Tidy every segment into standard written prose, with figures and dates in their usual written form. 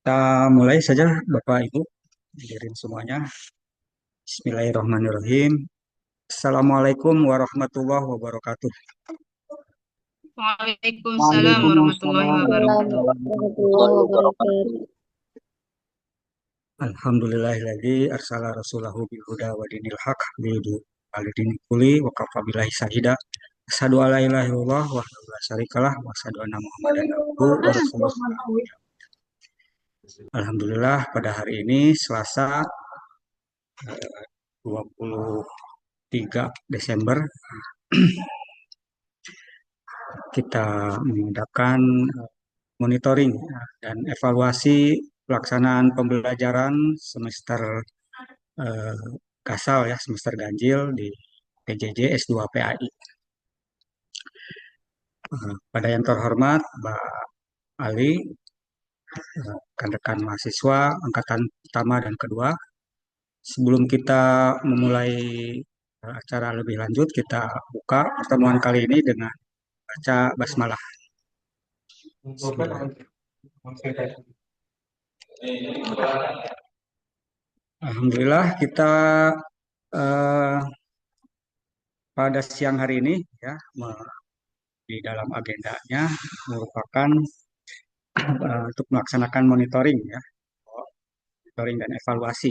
Kita mulai saja, Bapak Ibu, hadirin semuanya. Bismillahirrahmanirrahim. Assalamualaikum warahmatullahi wabarakatuh. Waalaikumsalam warahmatullahi Waalaikumsalam wabarakatuh. warahmatullahi wabarakatuh. Alhamdulillahilladzi arsala rasulahu bil huda wa dinil haq lidini kuli wa kafa billahi syahida. Asyhadu alla ilaha illallah wahdahu la syarikalah wa asyhadu anna Muhammadan abduhu wa rasuluh. Alhamdulillah pada hari ini Selasa 23 Desember kita mengadakan monitoring dan evaluasi pelaksanaan pembelajaran semester eh, kasal ya, semester ganjil di PJJ S2 PAI. Pada yang terhormat Mbak Ali, rekan-rekan mahasiswa angkatan pertama dan kedua, sebelum kita memulai acara lebih lanjut, kita buka pertemuan kali ini dengan baca basmalah. Bismillah. Alhamdulillah kita eh, pada siang hari ini ya di dalam agendanya merupakan untuk melaksanakan monitoring ya, monitoring dan evaluasi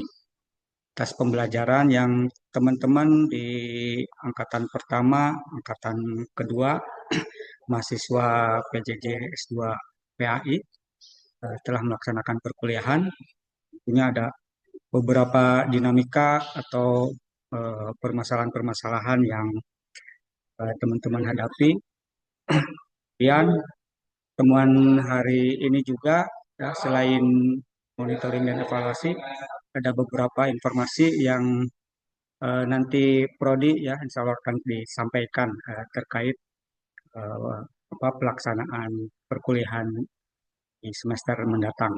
atas pembelajaran yang teman-teman di angkatan pertama, angkatan kedua, mahasiswa PJJ S2 PAI telah melaksanakan perkuliahan. Tentunya ada beberapa dinamika atau permasalahan-permasalahan yang teman-teman hadapi. Kemudian temuan hari ini juga ya, selain monitoring dan evaluasi, ada beberapa informasi yang nanti Prodi ya insya Allah akan disampaikan terkait eh, pelaksanaan perkuliahan di semester mendatang.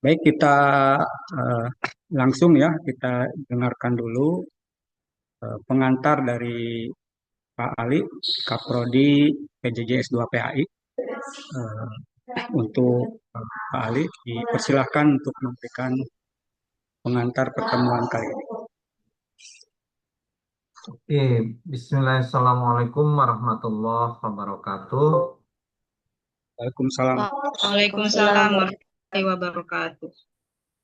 Baik, kita eh, langsung ya kita dengarkan dulu pengantar dari Pak Ali, Kaprodi PJJ S2 PAI. Untuk Pak Ali, dipersilahkan untuk memberikan pengantar pertemuan kali ini. Oke, Bismillahirrahmanirrahim. Assalamualaikum warahmatullahi wabarakatuh. Waalaikumsalam. Waalaikumsalam warahmatullahi wabarakatuh.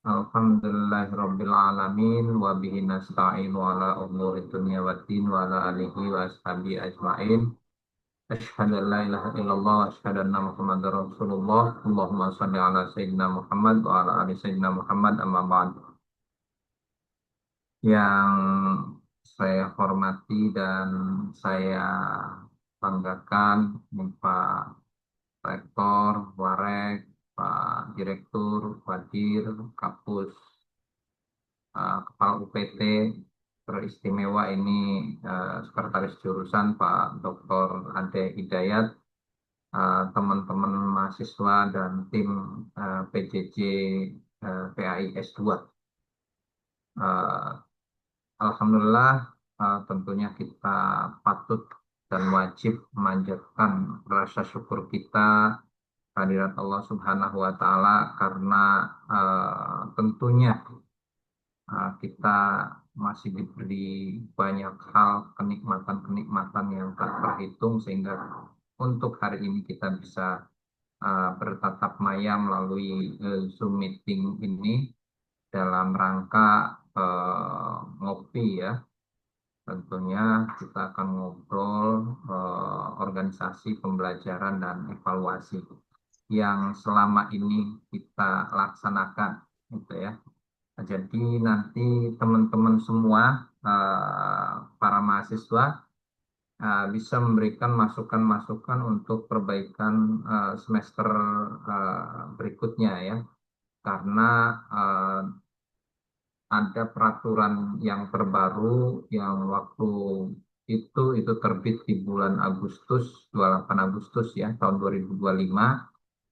Alhamdulillahirabbil alamin wa bihi nasta'in wa ala umuri dunya waddin wa ala alihi wa ashabihi ajmain. Asyhadu an la ilaha illallah wa asyhadu anna Muhammadar Rasulullah. Allahumma shalli ala sayyidina Muhammad wa ala ali sayyidina Muhammad amma ba'd. Yang saya hormati dan saya banggakan Pak Rektor, Warek, Pak Direktur, Wadir, Kapus, Kepala UPT, teristimewa ini Sekretaris Jurusan Pak Dr. Ade Hidayat, teman-teman mahasiswa dan tim PJJ PAI S2. Alhamdulillah, tentunya kita patut dan wajib memanjatkan rasa syukur kita hadirat Allah Subhanahu wa Ta'ala karena tentunya kita masih diberi banyak hal kenikmatan-kenikmatan yang tak terhitung sehingga untuk hari ini kita bisa bertatap maya melalui Zoom meeting ini dalam rangka ngopi ya. Tentunya kita akan ngobrol organisasi pembelajaran dan evaluasi yang selama ini kita laksanakan, gitu ya. Jadi nanti teman-teman semua, para mahasiswa bisa memberikan masukan-masukan untuk perbaikan semester berikutnya ya, karena ada peraturan yang terbaru yang waktu itu terbit di bulan Agustus, 28 Agustus ya tahun 2025,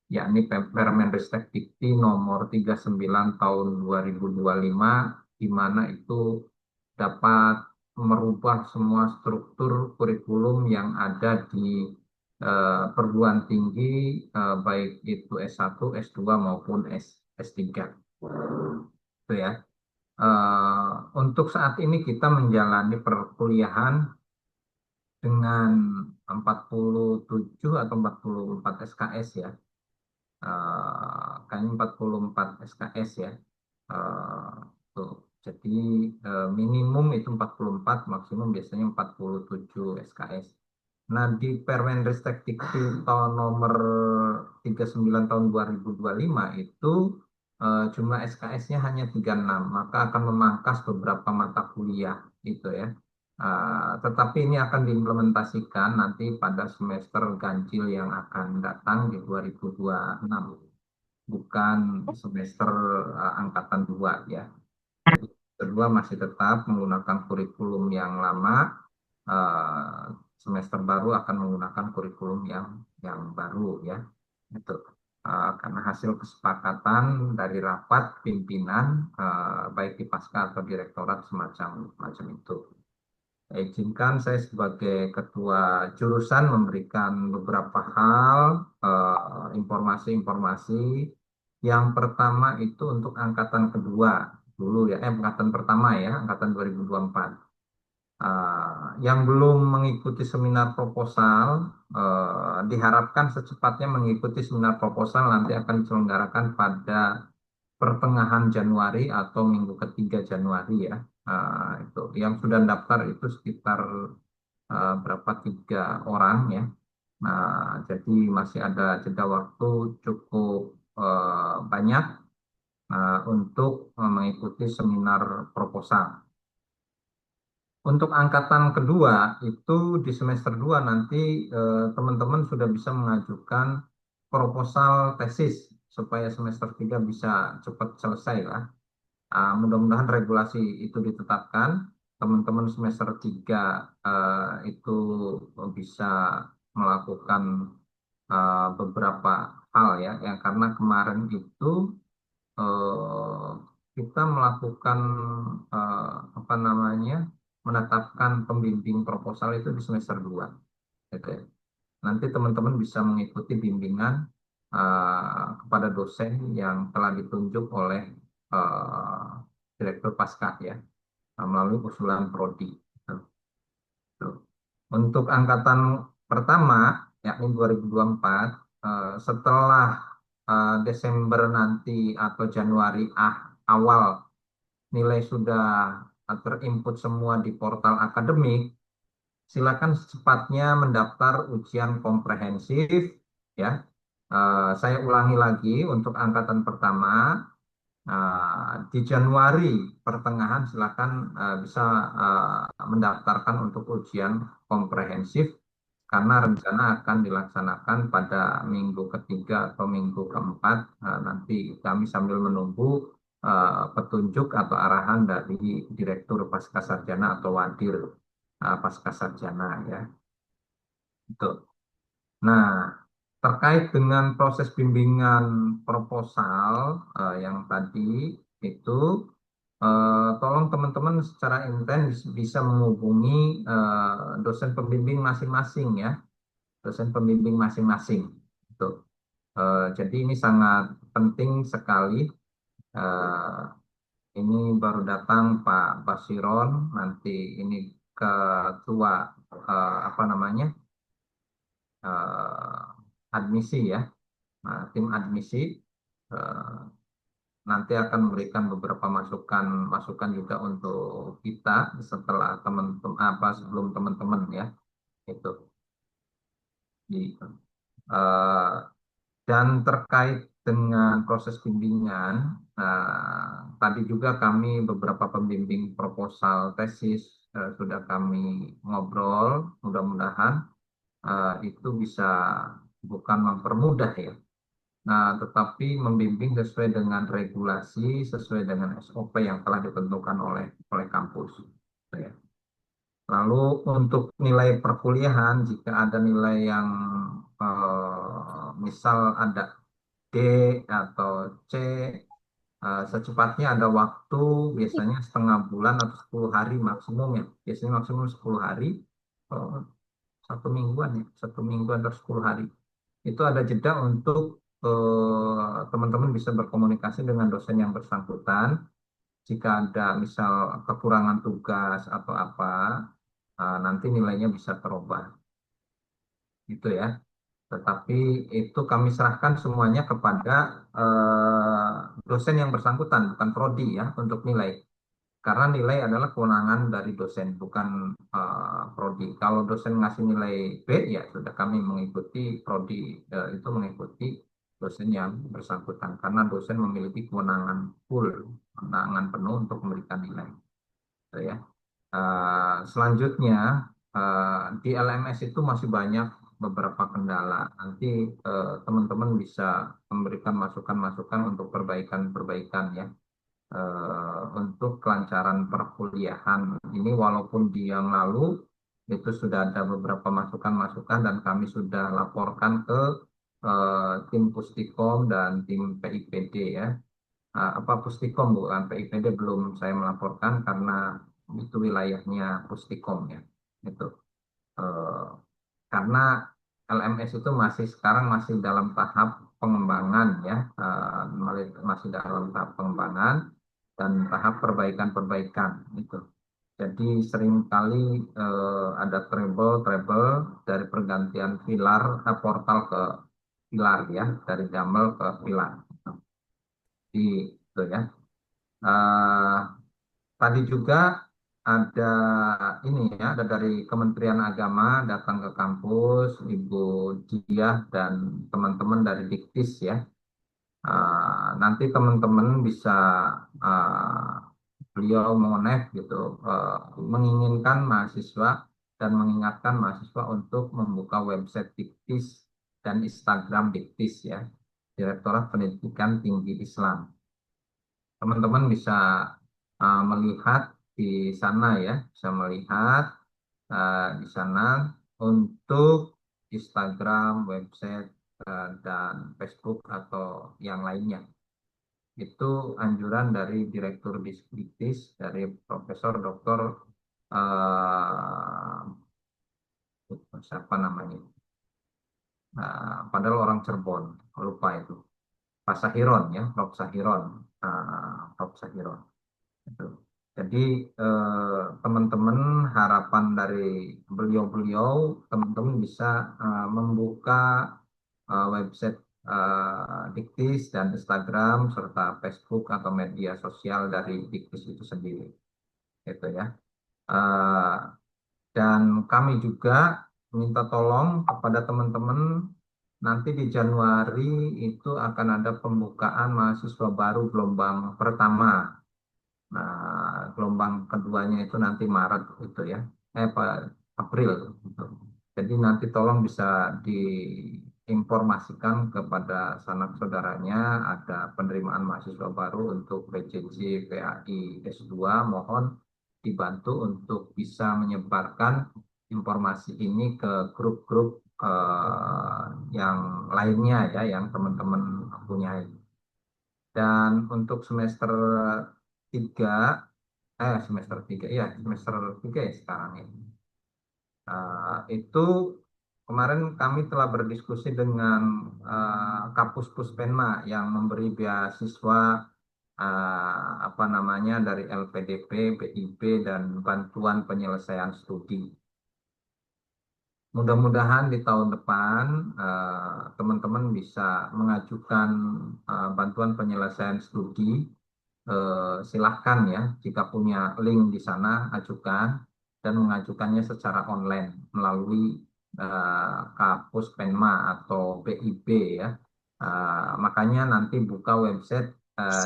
yakni Permenristek Dikti nomor 39 tahun 2025, di mana itu dapat merubah semua struktur kurikulum yang ada di perguruan tinggi, baik itu S1, S2 maupun S3. Itu ya. Untuk saat ini kita menjalani perkuliahan dengan 47 atau 44 SKS ya. Kayaknya 44 SKS ya. Tuh. Jadi minimum itu 44, maksimum biasanya 47 SKS. Nah, di Permenristek Dikti tahun nomor 39 tahun 2025 itu jumlah SKS-nya hanya 36, maka akan memangkas beberapa mata kuliah itu ya. Tetapi ini akan diimplementasikan nanti pada semester ganjil yang akan datang di 2026, bukan semester angkatan 2 ya. Jadi kedua masih tetap menggunakan kurikulum yang lama, eh, semester baru akan menggunakan kurikulum yang baru ya. Itu karena hasil kesepakatan dari rapat pimpinan, baik di Pasca atau direktorat semacam itu. Izinkan saya sebagai ketua jurusan memberikan beberapa hal, informasi-informasi. Yang pertama itu untuk angkatan kedua dulu ya, angkatan pertama ya, angkatan 2024. Yang belum mengikuti seminar proposal, diharapkan secepatnya mengikuti seminar proposal, nanti akan diselenggarakan pada pertengahan Januari atau minggu ketiga Januari ya. Itu yang sudah daftar itu sekitar berapa, 3 orang ya. Jadi masih ada jeda waktu cukup banyak untuk mengikuti seminar proposal. Untuk angkatan kedua itu di semester 2 nanti teman-teman sudah bisa mengajukan proposal tesis supaya semester 3 bisa cepat selesai lah. Mudah-mudahan regulasi itu ditetapkan. Teman-teman semester 3 itu bisa melakukan beberapa hal ya, yang karena kemarin itu eh, kita melakukan apa namanya, menetapkan pembimbing proposal itu di semester 2. Gitu ya. Nanti teman-teman bisa mengikuti bimbingan kepada dosen yang telah ditunjuk oleh eh, Direktur Pasca ya, melalui usulan prodi. Gitu. Untuk angkatan pertama, yakni 2024, setelah Desember nanti atau Januari awal nilai sudah terinput semua di portal akademik, silakan secepatnya mendaftar ujian komprehensif ya. Saya ulangi lagi untuk angkatan pertama, di Januari pertengahan silakan bisa mendaftarkan untuk ujian komprehensif, karena rencana akan dilaksanakan pada minggu ketiga atau minggu keempat. Nanti kami sambil menunggu petunjuk atau arahan dari Direktur Pascasarjana atau Wadir Pascasarjana ya. Itu. Nah, terkait dengan proses bimbingan proposal yang tadi itu, tolong teman-teman secara intens bisa menghubungi dosen pembimbing masing-masing ya, dosen pembimbing masing-masing. Itu. Jadi ini sangat penting sekali. Eh, ini baru datang Pak Basiron, nanti ini ketua apa namanya, eh, admisi ya. Nah, tim admisi eh, nanti akan memberikan beberapa masukan juga untuk kita setelah teman-teman apa sebelum teman-teman ya itu. Gitu. Eh, dan terkait dengan proses bimbingan, tadi juga kami beberapa pembimbing proposal tesis sudah kami ngobrol, mudah-mudahan itu bisa bukan mempermudah ya, tetapi membimbing sesuai dengan regulasi, sesuai dengan SOP yang telah ditentukan oleh kampus. Ya. Lalu untuk nilai perkuliahan, jika ada nilai yang misal ada D atau C, secepatnya ada waktu, biasanya setengah bulan atau 10 hari maksimum ya, biasanya maksimum 10 hari. satu mingguan ya, 1 mingguan atau 10 hari. Itu ada jeda untuk teman-teman bisa berkomunikasi dengan dosen yang bersangkutan. Jika ada misal kekurangan tugas atau apa, nanti nilainya bisa terubah. Gitu ya. Tetapi itu kami serahkan semuanya kepada dosen yang bersangkutan, bukan prodi ya, untuk nilai. Karena nilai adalah kewenangan dari dosen, bukan prodi. Kalau dosen ngasih nilai B, ya sudah kami mengikuti prodi, itu mengikuti dosen yang bersangkutan. Karena dosen memiliki kewenangan full, kewenangan penuh untuk memberikan nilai. Gitu ya. Selanjutnya, di LMS itu masih banyak beberapa kendala. Nanti teman-teman bisa memberikan masukan-masukan untuk perbaikan-perbaikan ya, untuk kelancaran perkuliahan. Ini walaupun di yang lalu itu sudah ada beberapa masukan-masukan dan kami sudah laporkan ke tim Pustikom dan tim PIPD ya. Apa Pustikom bukan PIPD, belum saya melaporkan karena itu wilayahnya Pustikom ya. Itu eh, karena LMS itu sekarang masih dalam tahap pengembangan ya, masih dalam tahap pengembangan dan tahap perbaikan-perbaikan itu. Jadi seringkali ada trouble dari pergantian portal ke pilar ya, dari YAML ke pilar. Di itu ya. Eh, Tadi juga ada ini ya, ada dari Kementerian Agama datang ke kampus, Ibu Diah dan teman-teman dari Diktis ya. Nanti teman-teman bisa uh, beliau mengonek gitu, menginginkan mahasiswa dan mengingatkan mahasiswa untuk membuka website Diktis dan Instagram Diktis ya, Direktorat Pendidikan Tinggi Islam. Teman-teman bisa melihat di sana ya, bisa melihat di sana untuk Instagram, website, dan Facebook atau yang lainnya. Itu anjuran dari Direktur Diktis, dari Profesor Doktor siapa namanya? Padahal orang Cirebon, lupa itu. Pak Sahiron ya, Prof. Sahiron, Prof. Sahiron. Gitu. Jadi teman-teman harapan dari beliau-beliau, teman-teman bisa membuka website Diktis dan Instagram serta Facebook atau media sosial dari Diktis itu sendiri, gitu ya. Eh, dan kami juga minta tolong kepada teman-teman, nanti di Januari itu akan ada pembukaan mahasiswa baru gelombang pertama. Nah, gelombang keduanya itu nanti Maret itu ya, April gitu. Jadi nanti tolong bisa diinformasikan kepada sanak saudaranya ada penerimaan mahasiswa baru untuk PJJ PAI S2. Mohon dibantu untuk bisa menyebarkan informasi ini ke grup-grup yang lainnya ya, yang teman-teman punya. Dan untuk tiga, semester tiga, ya semester tiga ya sekarang ini. Itu kemarin kami telah berdiskusi dengan Kapus Puspenma yang memberi beasiswa apa namanya dari LPDP, BIP dan bantuan penyelesaian studi. Mudah-mudahan di tahun depan teman-teman bisa mengajukan bantuan penyelesaian studi. Silahkan ya, jika punya link di sana, ajukan dan mengajukannya secara online melalui Kapus Penma atau BIP ya. Makanya nanti buka website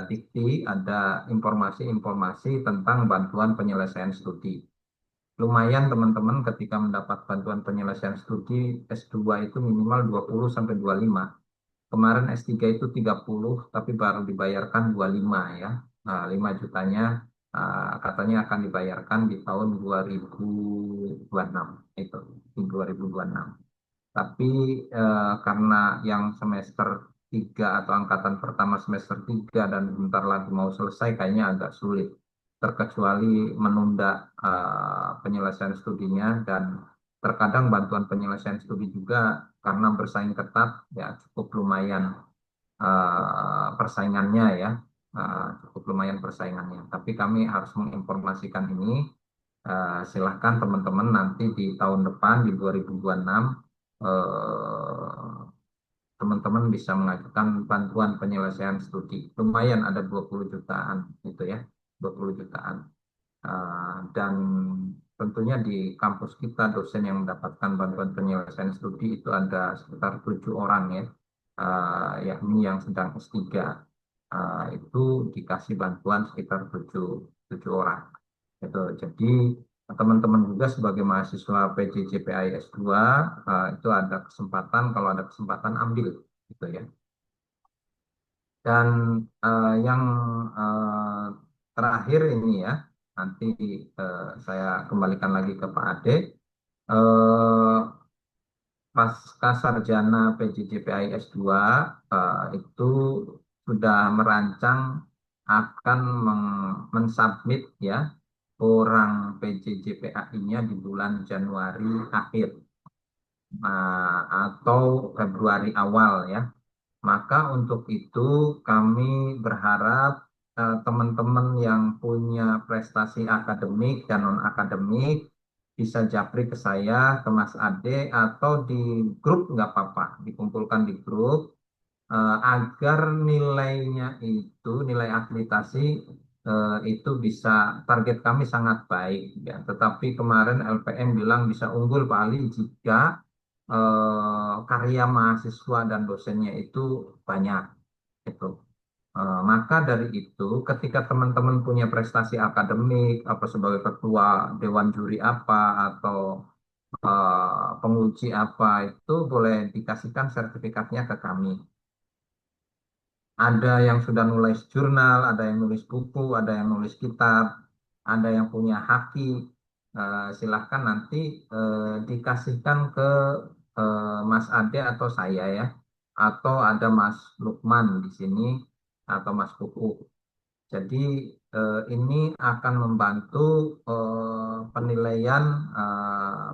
Dikti, ada informasi-informasi tentang bantuan penyelesaian studi. Lumayan teman-teman ketika mendapat bantuan penyelesaian studi S2 itu minimal 20 sampai 25. Kemarin S3 itu 30 tapi baru dibayarkan 25 ya. 5 jutanya katanya akan dibayarkan di tahun 2026 itu, di 2026. Tapi karena yang semester 3 atau angkatan pertama semester 3 dan bentar lagi mau selesai, kayaknya agak sulit. Terkecuali menunda penyelesaian studinya dan terkadang bantuan penyelesaian studi juga karena bersaing ketat ya cukup lumayan persaingannya ya, cukup lumayan persaingannya. Tapi kami harus menginformasikan ini. Silahkan teman-teman nanti di tahun depan di 2026 eh, teman-teman bisa mengajukan bantuan penyelesaian studi. Lumayan ada 20 jutaan gitu ya, 20 jutaan. Dan tentunya di kampus kita dosen yang mendapatkan bantuan penyelesaian studi itu ada sekitar 7 orang ya, yakni yang sedang S3 itu dikasih bantuan sekitar 7 orang. Gitu. Jadi teman-teman juga sebagai mahasiswa PJJPI S2 itu ada kesempatan, kalau ada kesempatan ambil gitu ya. Dan yang eh, terakhir ini ya, nanti saya kembalikan lagi ke Pak Ade. Eh, Pasca sarjana PJJPI S2 itu sudah merancang akan mensubmit ya orang PJJPAI-nya di bulan Januari akhir atau Februari awal ya. Maka untuk itu kami berharap teman-teman yang punya prestasi akademik dan non-akademik bisa japri ke saya, ke Mas Ade, atau di grup nggak apa-apa, dikumpulkan di grup agar nilainya itu, nilai akreditasi itu bisa, target kami sangat baik ya. Tetapi kemarin LPM bilang bisa unggul Pak Ali jika karya mahasiswa dan dosennya itu banyak gitu. Maka dari itu, ketika teman-teman punya prestasi akademik, apa sebagai ketua dewan juri apa atau penguji apa itu boleh dikasihkan sertifikatnya ke kami. Ada yang sudah nulis jurnal, ada yang nulis buku, ada yang nulis kitab, ada yang punya haki. Silahkan nanti dikasihkan ke Mas Ade atau saya ya, atau ada Mas Lukman di sini atau Mas Kuku. Jadi ini akan membantu penilaian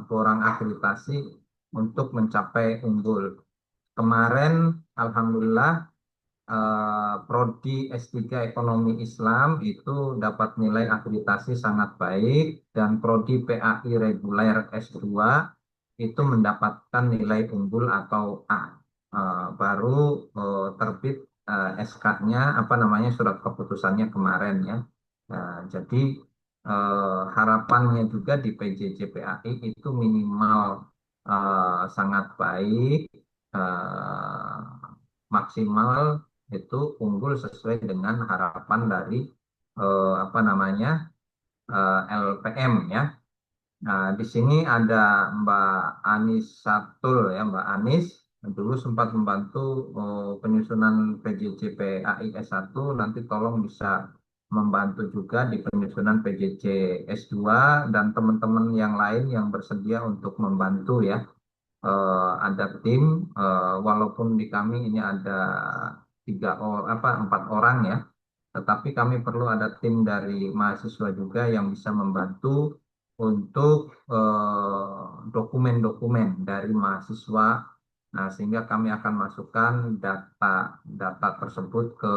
borang akreditasi untuk mencapai unggul. Kemarin, alhamdulillah, Prodi S3 Ekonomi Islam itu dapat nilai akreditasi sangat baik dan Prodi PAI Reguler S2 itu mendapatkan nilai unggul atau A. Baru terbit SK-nya apa namanya surat keputusannya kemarin ya. Jadi harapannya juga di PJJPAI itu minimal sangat baik, eh, maksimal itu unggul sesuai dengan harapan dari apa namanya LPM ya. Nah, di sini ada Mbak Anis Satul ya, Mbak Anis dulu sempat membantu penyusunan PJJ PAI S1, nanti tolong bisa membantu juga di penyusunan PJJ S2 dan teman-teman yang lain yang bersedia untuk membantu ya. Ada tim, walaupun di kami ini ada 4 orang ya, tetapi kami perlu ada tim dari mahasiswa juga yang bisa membantu untuk dokumen-dokumen dari mahasiswa. Nah, sehingga kami akan masukkan data tersebut ke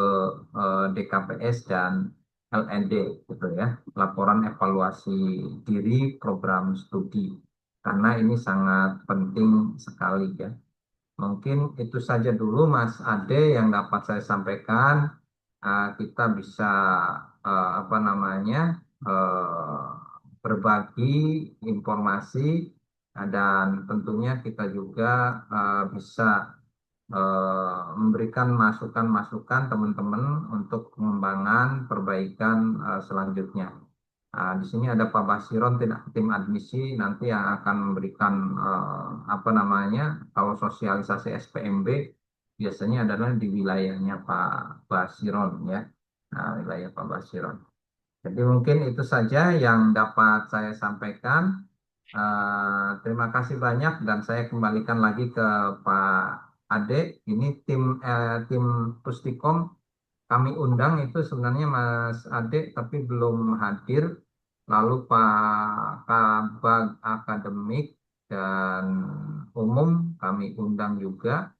DKPS dan LND gitu ya, laporan evaluasi diri program studi. Karena ini sangat penting sekali ya. Mungkin itu saja dulu Mas Ade yang dapat saya sampaikan. Kita bisa apa namanya berbagi informasi dan tentunya kita juga bisa memberikan masukan-masukan teman-teman untuk pengembangan perbaikan selanjutnya. Di sini ada Pak Basiron, tim admisi nanti yang akan memberikan apa namanya, kalau sosialisasi SPMB biasanya adalah di wilayahnya Pak Basiron ya, wilayah Pak Basiron. Jadi mungkin itu saja yang dapat saya sampaikan. Terima kasih banyak dan saya kembalikan lagi ke Pak Ade. Ini tim Pustikom kami undang itu sebenarnya Mas Ade tapi belum hadir. Lalu Pak Kabag Akademik dan umum kami undang juga,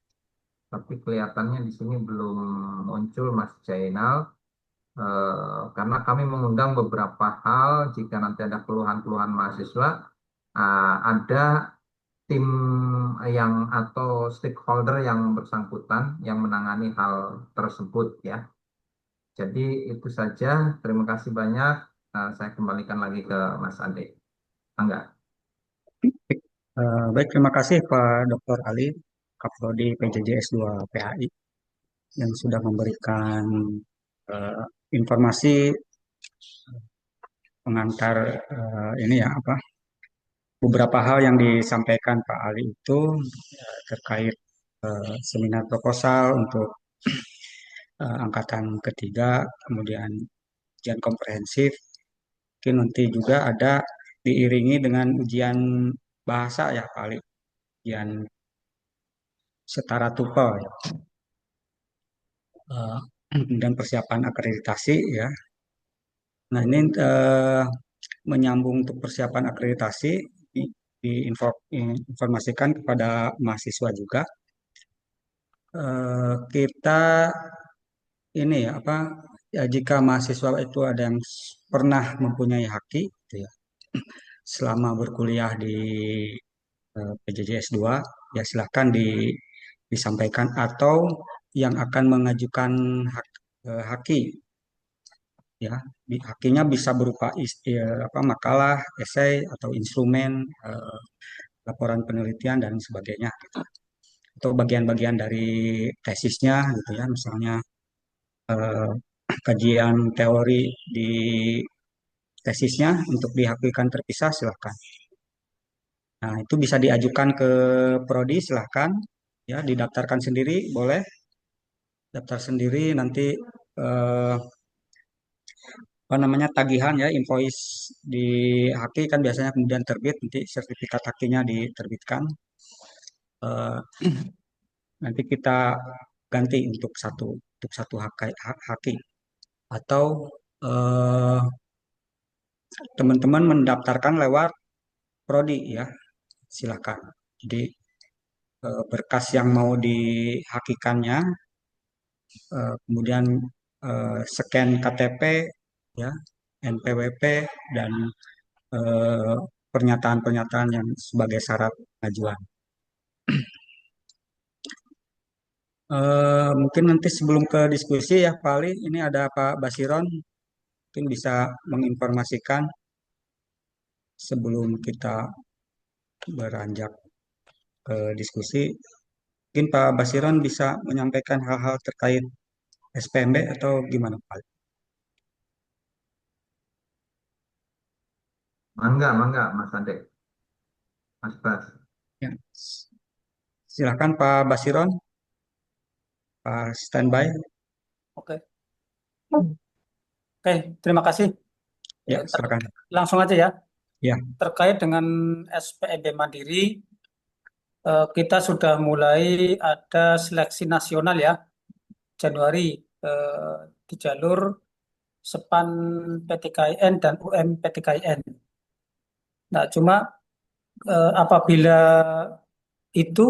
tapi kelihatannya di sini belum muncul Mas Jainal. Karena kami mengundang beberapa hal, jika nanti ada keluhan-keluhan mahasiswa, ada tim yang atau stakeholder yang bersangkutan yang menangani hal tersebut ya. Jadi itu saja. Terima kasih banyak. Saya kembalikan lagi ke Mas Ade. Angga. Baik, terima kasih Pak Dr. Ali, Kaprodi PJJ S2 PHI yang sudah memberikan eh, informasi pengantar ini ya apa beberapa hal yang disampaikan Pak Ali itu terkait seminar proposal untuk angkatan ketiga, kemudian ujian komprehensif, mungkin nanti juga ada diiringi dengan ujian bahasa ya Pak Ali, ujian setara TOEFL ya. Eh, dan persiapan akreditasi ya. Nah ini menyambung untuk persiapan akreditasi diinformasikan kepada mahasiswa juga. Kita ini ya apa ya jika mahasiswa itu ada yang pernah mempunyai haki gitu ya selama berkuliah di PJJ S2 ya silahkan disampaikan atau yang akan mengajukan haki ya hakinya bisa berupa apa makalah, esai atau instrumen, laporan penelitian dan sebagainya gitu. Atau bagian-bagian dari tesisnya gitu ya misalnya eh, kajian teori di tesisnya untuk dihakikan terpisah silahkan. Nah, itu bisa diajukan ke prodi silahkan ya didaftarkan sendiri boleh daftar sendiri nanti eh, apa namanya tagihan ya invoice di Haki kan biasanya kemudian terbit nanti sertifikat Hakinya diterbitkan. Eh, nanti kita ganti untuk satu Haki atau eh, teman-teman mendaftarkan lewat prodi ya silakan. Jadi berkas yang mau dihakikannya kemudian scan KTP ya NPWP dan eh, pernyataan-pernyataan yang sebagai syarat pengajuan. Mungkin nanti sebelum ke diskusi ya Pak Ali, ini ada Pak Basiron, mungkin bisa menginformasikan sebelum kita beranjak ke diskusi. Mungkin Pak Basiron bisa menyampaikan hal-hal terkait SPMB atau gimana Pak Ali? Mangga, mangga, Mas Ade. Mas Bas. Ya. Silakan Pak Basiron, Pak standby. Oke, oke, terima kasih. Ya, silakan. Langsung aja ya. Ya, Terkait dengan SPMB Mandiri, kita sudah mulai ada seleksi nasional ya, Januari di jalur SEPAN PTKIN dan UM PTKIN. Nah, cuma apabila itu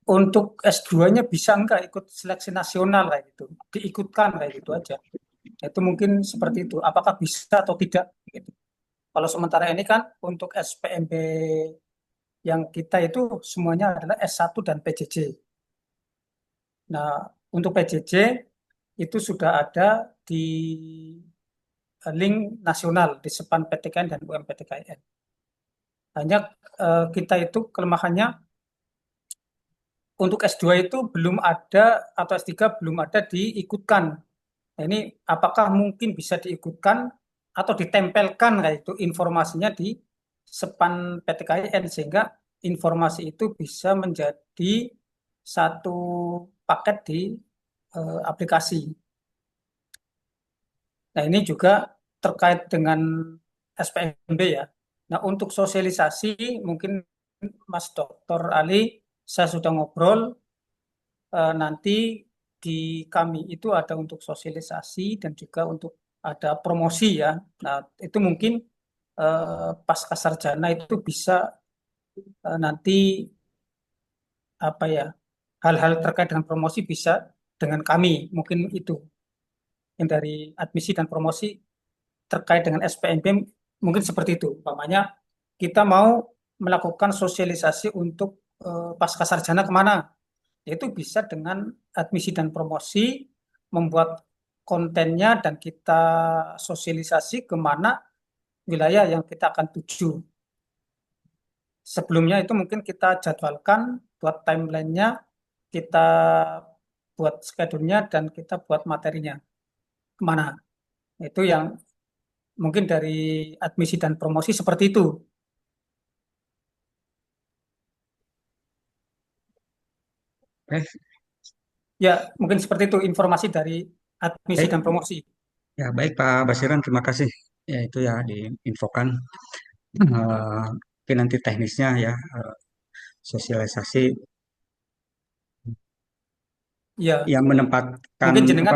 untuk S2-nya bisa enggak ikut seleksi nasional kayak gitu, diikutkan kayak gitu aja. Itu mungkin seperti itu. Apakah bisa atau tidak? Gitu. Kalau sementara ini kan untuk SPMB yang kita itu semuanya adalah S1 dan PJJ. Nah, untuk PJJ itu sudah ada di link nasional di SEPAN PTKN dan UM PTKN. Hanya kita itu kelemahannya untuk S2 itu belum ada atau S3 belum ada diikutkan. Nah, ini apakah mungkin bisa diikutkan atau ditempelkan kayak itu informasinya di SEPAN PTKIN sehingga informasi itu bisa menjadi satu paket di aplikasi. Nah, ini juga terkait dengan SPMB ya. Nah, untuk sosialisasi mungkin Mas Dr. Ali saya sudah ngobrol nanti di kami itu ada untuk sosialisasi dan juga untuk ada promosi ya. Nah, itu mungkin pasca sarjana itu bisa nanti apa ya, hal-hal terkait dengan promosi bisa dengan kami, mungkin itu yang dari admisi dan promosi terkait dengan SPMB mungkin seperti itu. Umpamanya kita mau melakukan sosialisasi untuk pasca sarjana kemana, yaitu bisa dengan admisi dan promosi membuat kontennya dan kita sosialisasi kemana wilayah yang kita akan tuju. Sebelumnya itu mungkin kita jadwalkan, buat timelinenya, kita buat schedule-nya, dan kita buat materinya kemana. Itu yang mungkin dari admisi dan promosi seperti itu. Eh, Ya, mungkin seperti itu informasi dari admisi dan baik, promosi. ya baik Pak Basiran, terima kasih. Ya itu ya diinfokan. Mungkin nanti teknisnya ya sosialisasi Ya, yang menempatkan mungkin apa jenengan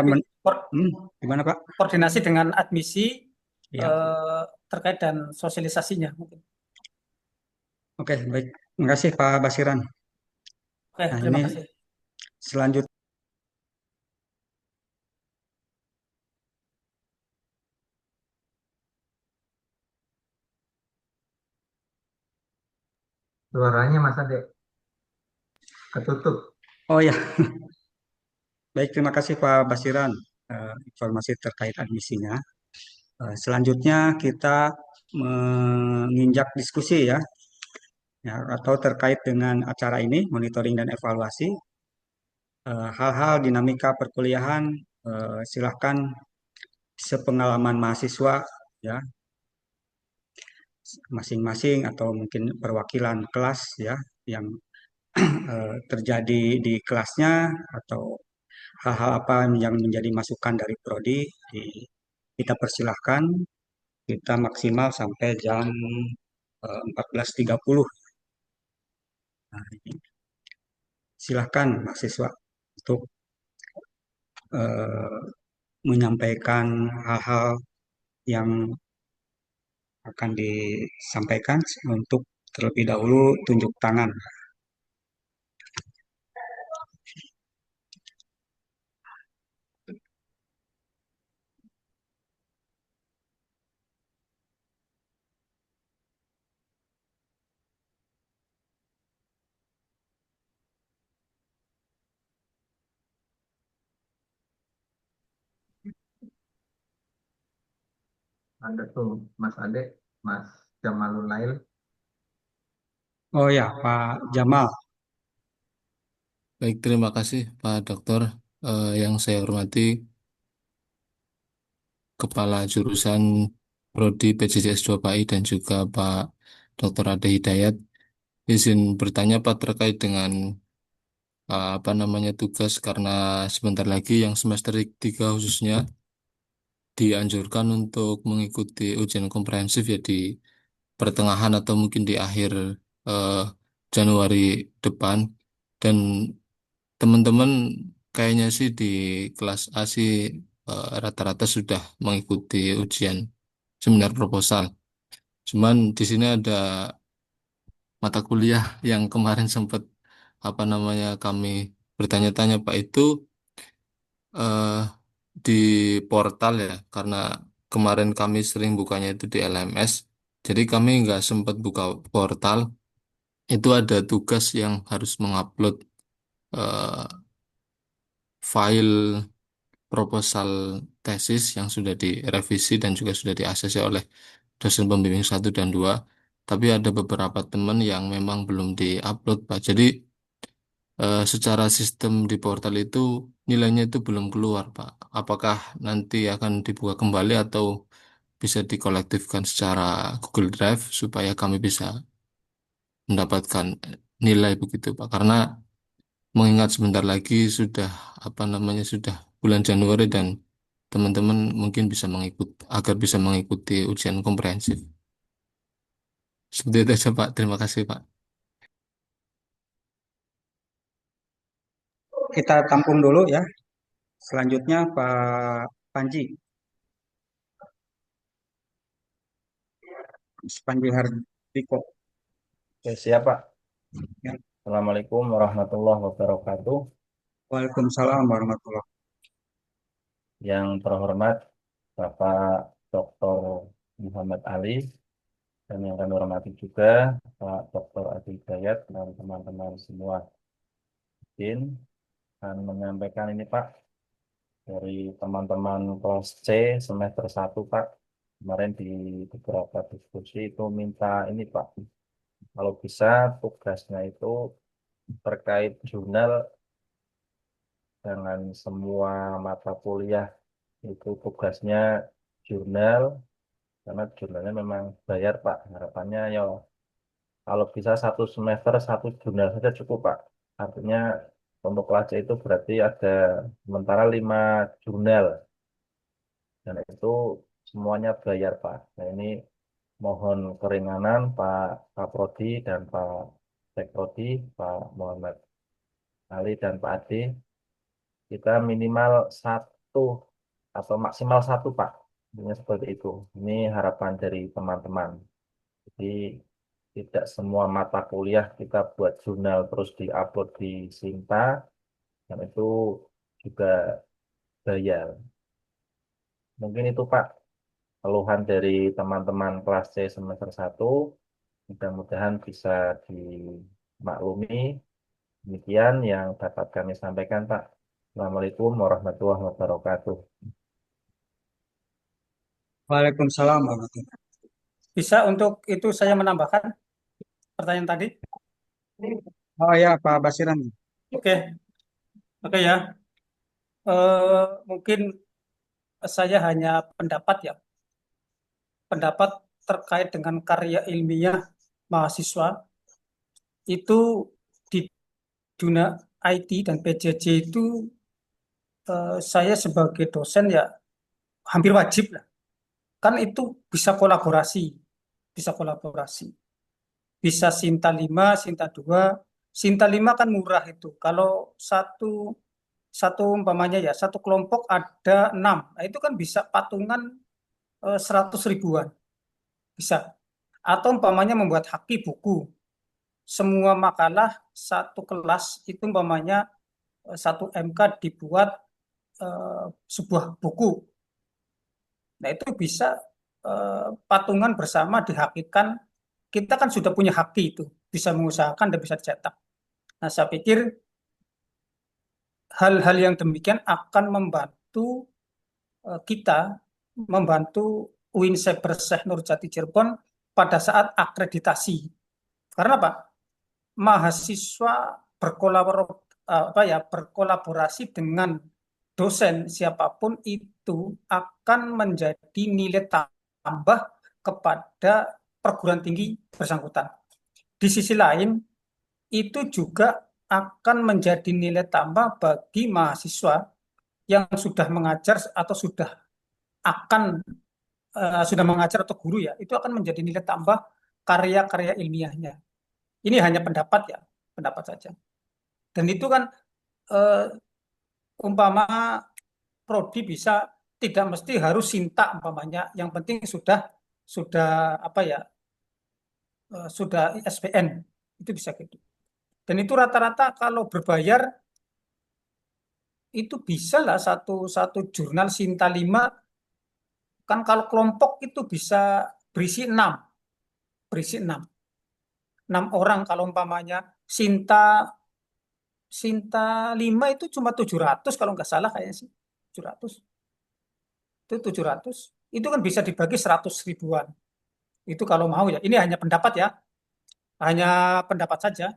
gimana Pak? koordinasi dengan admisi Ya, eh, terkait dan sosialisasinya mungkin. oke baik. Terima kasih Pak Basiran. Oke, Nah terima ini kasih. selanjutnya. Suaranya Mas Ade ketutup. Oh ya, baik terima kasih Pak Basiran informasi terkait admisinya. Selanjutnya kita menginjak diskusi ya, ya atau terkait dengan acara ini monitoring dan evaluasi hal-hal dinamika perkuliahan silahkan sepengalaman mahasiswa ya masing-masing atau mungkin perwakilan kelas ya yang terjadi di kelasnya atau hal-hal apa yang menjadi masukan dari prodi kita persilahkan kita maksimal sampai jam 14.30. Nah, silahkan mahasiswa untuk eh, menyampaikan hal-hal yang akan disampaikan untuk terlebih dahulu tunjuk tangan. Ada tuh Mas Ade, Mas Jamalul Lail. Oh ya, Pak Jamal. Baik, terima kasih Pak Dokter. Yang saya hormati Kepala Jurusan Prodi PJJS 2 PAI dan juga Pak Dokter Ade Hidayat. Izin bertanya Pak terkait dengan apa namanya tugas karena sebentar lagi yang semester 3 khususnya dianjurkan untuk mengikuti ujian komprehensif ya di pertengahan atau mungkin di akhir eh, Januari depan. Dan teman-teman kayaknya sih di kelas A sih rata-rata sudah mengikuti ujian seminar proposal. Cuman di sini ada mata kuliah yang kemarin sempat apa namanya kami bertanya-tanya Pak itu eh, di portal ya karena kemarin kami sering bukanya itu di LMS. Jadi kami nggak sempat buka portal. Itu ada tugas yang harus mengupload eh, file proposal tesis yang sudah direvisi dan juga sudah di-ACC oleh dosen pembimbing 1 dan 2, tapi ada beberapa teman yang memang belum di-upload, Pak. Jadi secara sistem di portal itu nilainya itu belum keluar, Pak. Apakah nanti akan dibuka kembali atau bisa dikolektifkan secara Google Drive supaya kami bisa mendapatkan nilai begitu, Pak? Karena mengingat sebentar lagi sudah apa namanya sudah bulan Januari dan teman-teman mungkin bisa agar bisa mengikuti ujian komprehensif. Seperti itu saja Pak. Terima kasih Pak. Kita tampung dulu ya. Selanjutnya Pak Panji, Panji Hardiko. Oke, siap, Pak. Ya. Assalamualaikum warahmatullahi wabarakatuh. Waalaikumsalam warahmatullahi. Yang terhormat Bapak Dr. Muhammad Ali dan yang kami hormati juga Pak Dr. Adi Hidayat dan teman-teman semua. Izin akan menyampaikan ini, Pak, dari teman-teman kelas C semester 1, Pak. Kemarin di beberapa diskusi itu minta ini, Pak, kalau bisa tugasnya itu terkait jurnal dengan semua mata kuliah, itu tugasnya jurnal, karena jurnalnya memang bayar, Pak. Harapannya ya kalau bisa satu semester satu jurnal saja cukup, Pak. Artinya untuk kelas C itu berarti ada sementara 5 jurnal dan itu semuanya bayar, Pak. Nah, ini mohon keringanan Pak Kaprodi dan Pak Sekrodi, Pak Muhammad Ali dan Pak Ade, kita minimal satu atau maksimal satu, Pak. Intinya seperti itu. Ini harapan dari teman-teman. Jadi tidak semua mata kuliah kita buat jurnal terus diupload di Sinta, dan itu juga bayar. Mungkin itu, Pak, keluhan dari teman-teman kelas C semester 1. Mudah-mudahan bisa dimaklumi. Demikian yang dapat kami sampaikan, Pak. Assalamualaikum warahmatullahi wabarakatuh. Waalaikumsalam warahmatullahi. Bisa untuk itu saya menambahkan pertanyaan tadi? Oh ya, Pak Basiran. Oke, oke ya. Mungkin saya hanya pendapat ya, pendapat terkait dengan karya ilmiah mahasiswa itu di dunia IT dan PJJ itu saya sebagai dosen ya hampir wajib lah. Kan itu bisa kolaborasi. Bisa Sinta 5, Sinta 2. Sinta 5 kan murah itu. Kalau satu umpamanya ya, satu kelompok ada 6. Nah, itu kan bisa patungan 100 ribuan. Bisa. Atau umpamanya membuat haki buku. Semua makalah satu kelas itu umpamanya 1 MK dibuat sebuah buku. Nah, itu bisa patungan bersama dihakikan. Kita kan sudah punya haki itu, bisa mengusahakan dan bisa dicetak. Nah, saya pikir hal-hal yang demikian akan membantu kita, membantu UIN Cyber Syekh Nurjati Cirebon pada saat akreditasi. Karena apa? Mahasiswa berkolaborasi dengan dosen siapapun itu akan menjadi nilai tambah kepada perguruan tinggi bersangkutan. Di sisi lain, itu juga akan menjadi nilai tambah bagi mahasiswa yang sudah mengajar atau sudah mengajar atau guru ya, itu akan menjadi nilai tambah karya-karya ilmiahnya. Ini hanya pendapat ya, pendapat saja. Dan itu kan umpama prodi bisa tidak mesti harus Sinta umpamanya, yang penting sudah sudah ISBN, itu bisa gitu. Dan itu rata-rata kalau berbayar itu bisa lah satu jurnal Sinta 5 kan, kalau kelompok itu bisa berisi 6 orang. Kalau umpamanya Sinta 5 itu cuma 700 kalau nggak salah kayaknya sih. 700. Itu 700. Itu kan bisa dibagi 100 ribuan. Itu kalau mau ya. Ini hanya pendapat ya. Hanya pendapat saja.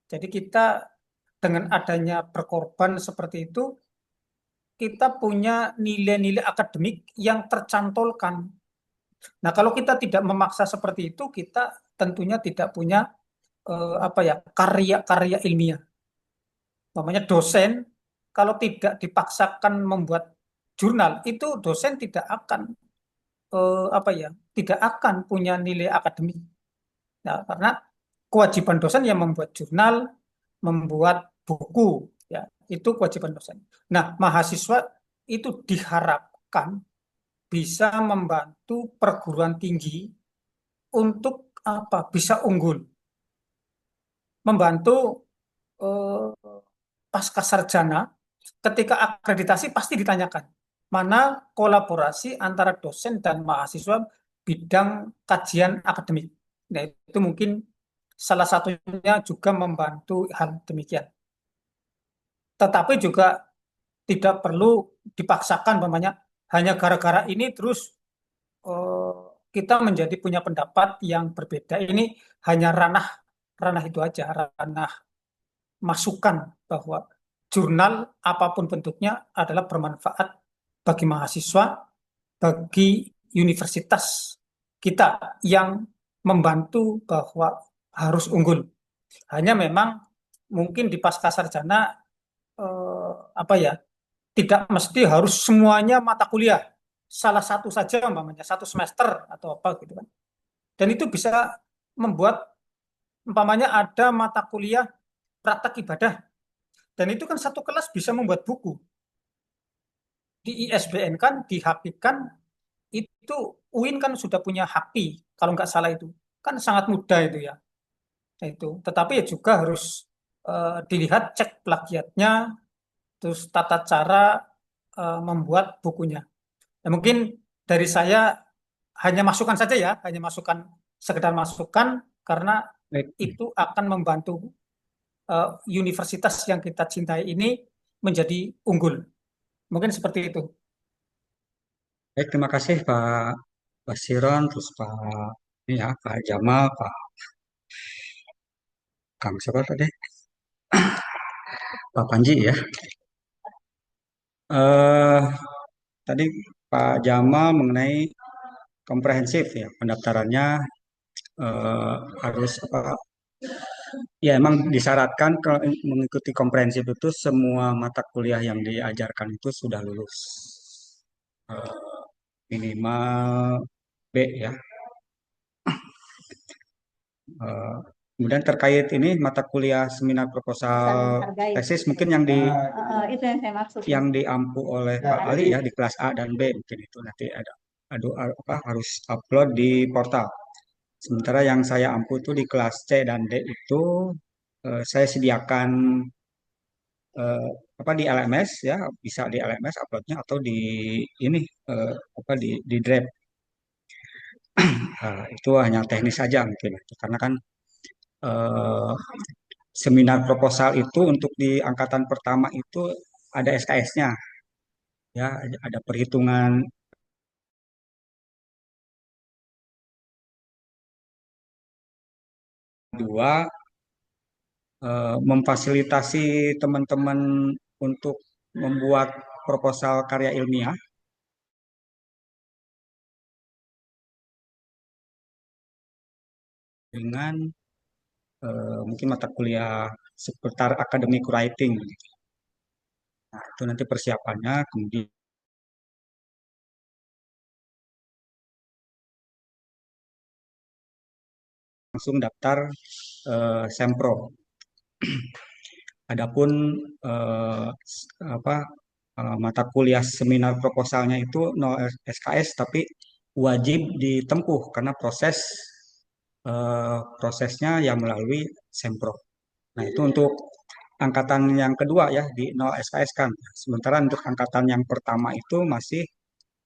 Jadi kita dengan adanya berkorban seperti itu, kita punya nilai-nilai akademik yang tercantolkan. Nah, kalau kita tidak memaksa seperti itu, kita tentunya tidak punya karya-karya ilmiah. Namanya dosen, kalau tidak dipaksakan membuat jurnal, itu dosen tidak akan tidak akan punya nilai akademik. Nah, karena kewajiban dosen yang membuat jurnal, membuat buku, ya itu kewajiban dosen. Nah, mahasiswa itu diharapkan bisa membantu perguruan tinggi untuk bisa unggul. membantu eh, pasca sarjana ketika akreditasi pasti ditanyakan mana kolaborasi antara dosen dan mahasiswa bidang kajian akademik. Nah, itu mungkin salah satunya juga membantu hal demikian. Tetapi juga tidak perlu dipaksakan, umpamanya hanya gara-gara ini terus eh, kita menjadi punya pendapat yang berbeda. Ini hanya ranah ranah itu aja, ranah masukan bahwa jurnal apapun bentuknya adalah bermanfaat bagi mahasiswa, bagi universitas kita yang membantu bahwa harus unggul. Hanya memang mungkin di pasca sarjana apa ya, tidak mesti harus semuanya mata kuliah. Salah satu saja umpamanya satu semester atau apa gitu kan. Dan itu bisa membuat umpamanya ada mata kuliah praktek ibadah. Dan itu kan satu kelas bisa membuat buku. Di ISBN kan, di HAPI kan, itu UIN kan sudah punya HAPI, kalau nggak salah itu. Kan sangat mudah itu ya. Nah, itu. Tetapi ya juga harus dilihat cek plagiatnya, terus tata cara membuat bukunya. Nah, mungkin dari saya hanya masukan saja ya, hanya masukan, sekedar masukan, karena Baik, itu akan membantu universitas yang kita cintai ini menjadi unggul. Mungkin seperti itu. baik, terima kasih Pak Basiron, terus Pak ini ya, Pak Jamal, Pak Kang siapa tadi? Pak Panji ya. Eh Tadi Pak Jamal mengenai komprehensif ya pendaftarannya eh, harus apa? Ya emang disyaratkan kalau mengikuti komprehensif itu semua mata kuliah yang diajarkan itu sudah lulus. Eh, Minimal B ya. Eh, Kemudian terkait ini mata kuliah seminar proposal tesis mungkin yang Itu yang saya maksud. yang diampu oleh Pak Ali ya di kelas A dan B mungkin itu nanti ada apa harus upload di portal. Sementara yang saya ampu itu di kelas C dan D itu saya sediakan eh, apa di LMS ya bisa di LMS uploadnya atau di ini apa di Drive. Itu hanya teknis saja mungkin karena kan eh, seminar proposal itu untuk di angkatan pertama itu ada SKS-nya ya ada perhitungan dua memfasilitasi teman-teman untuk membuat proposal karya ilmiah dengan mungkin mata kuliah seputar academic writing. Nah, itu nanti persiapannya, kemudian langsung daftar sempro. Adapun eh, apa mata kuliah seminar proposalnya itu 0 SKS tapi wajib ditempuh karena prosesnya yang melalui sempro. Nah, itu untuk angkatan yang kedua ya di 0 SKS kan. Sementara untuk angkatan yang pertama itu masih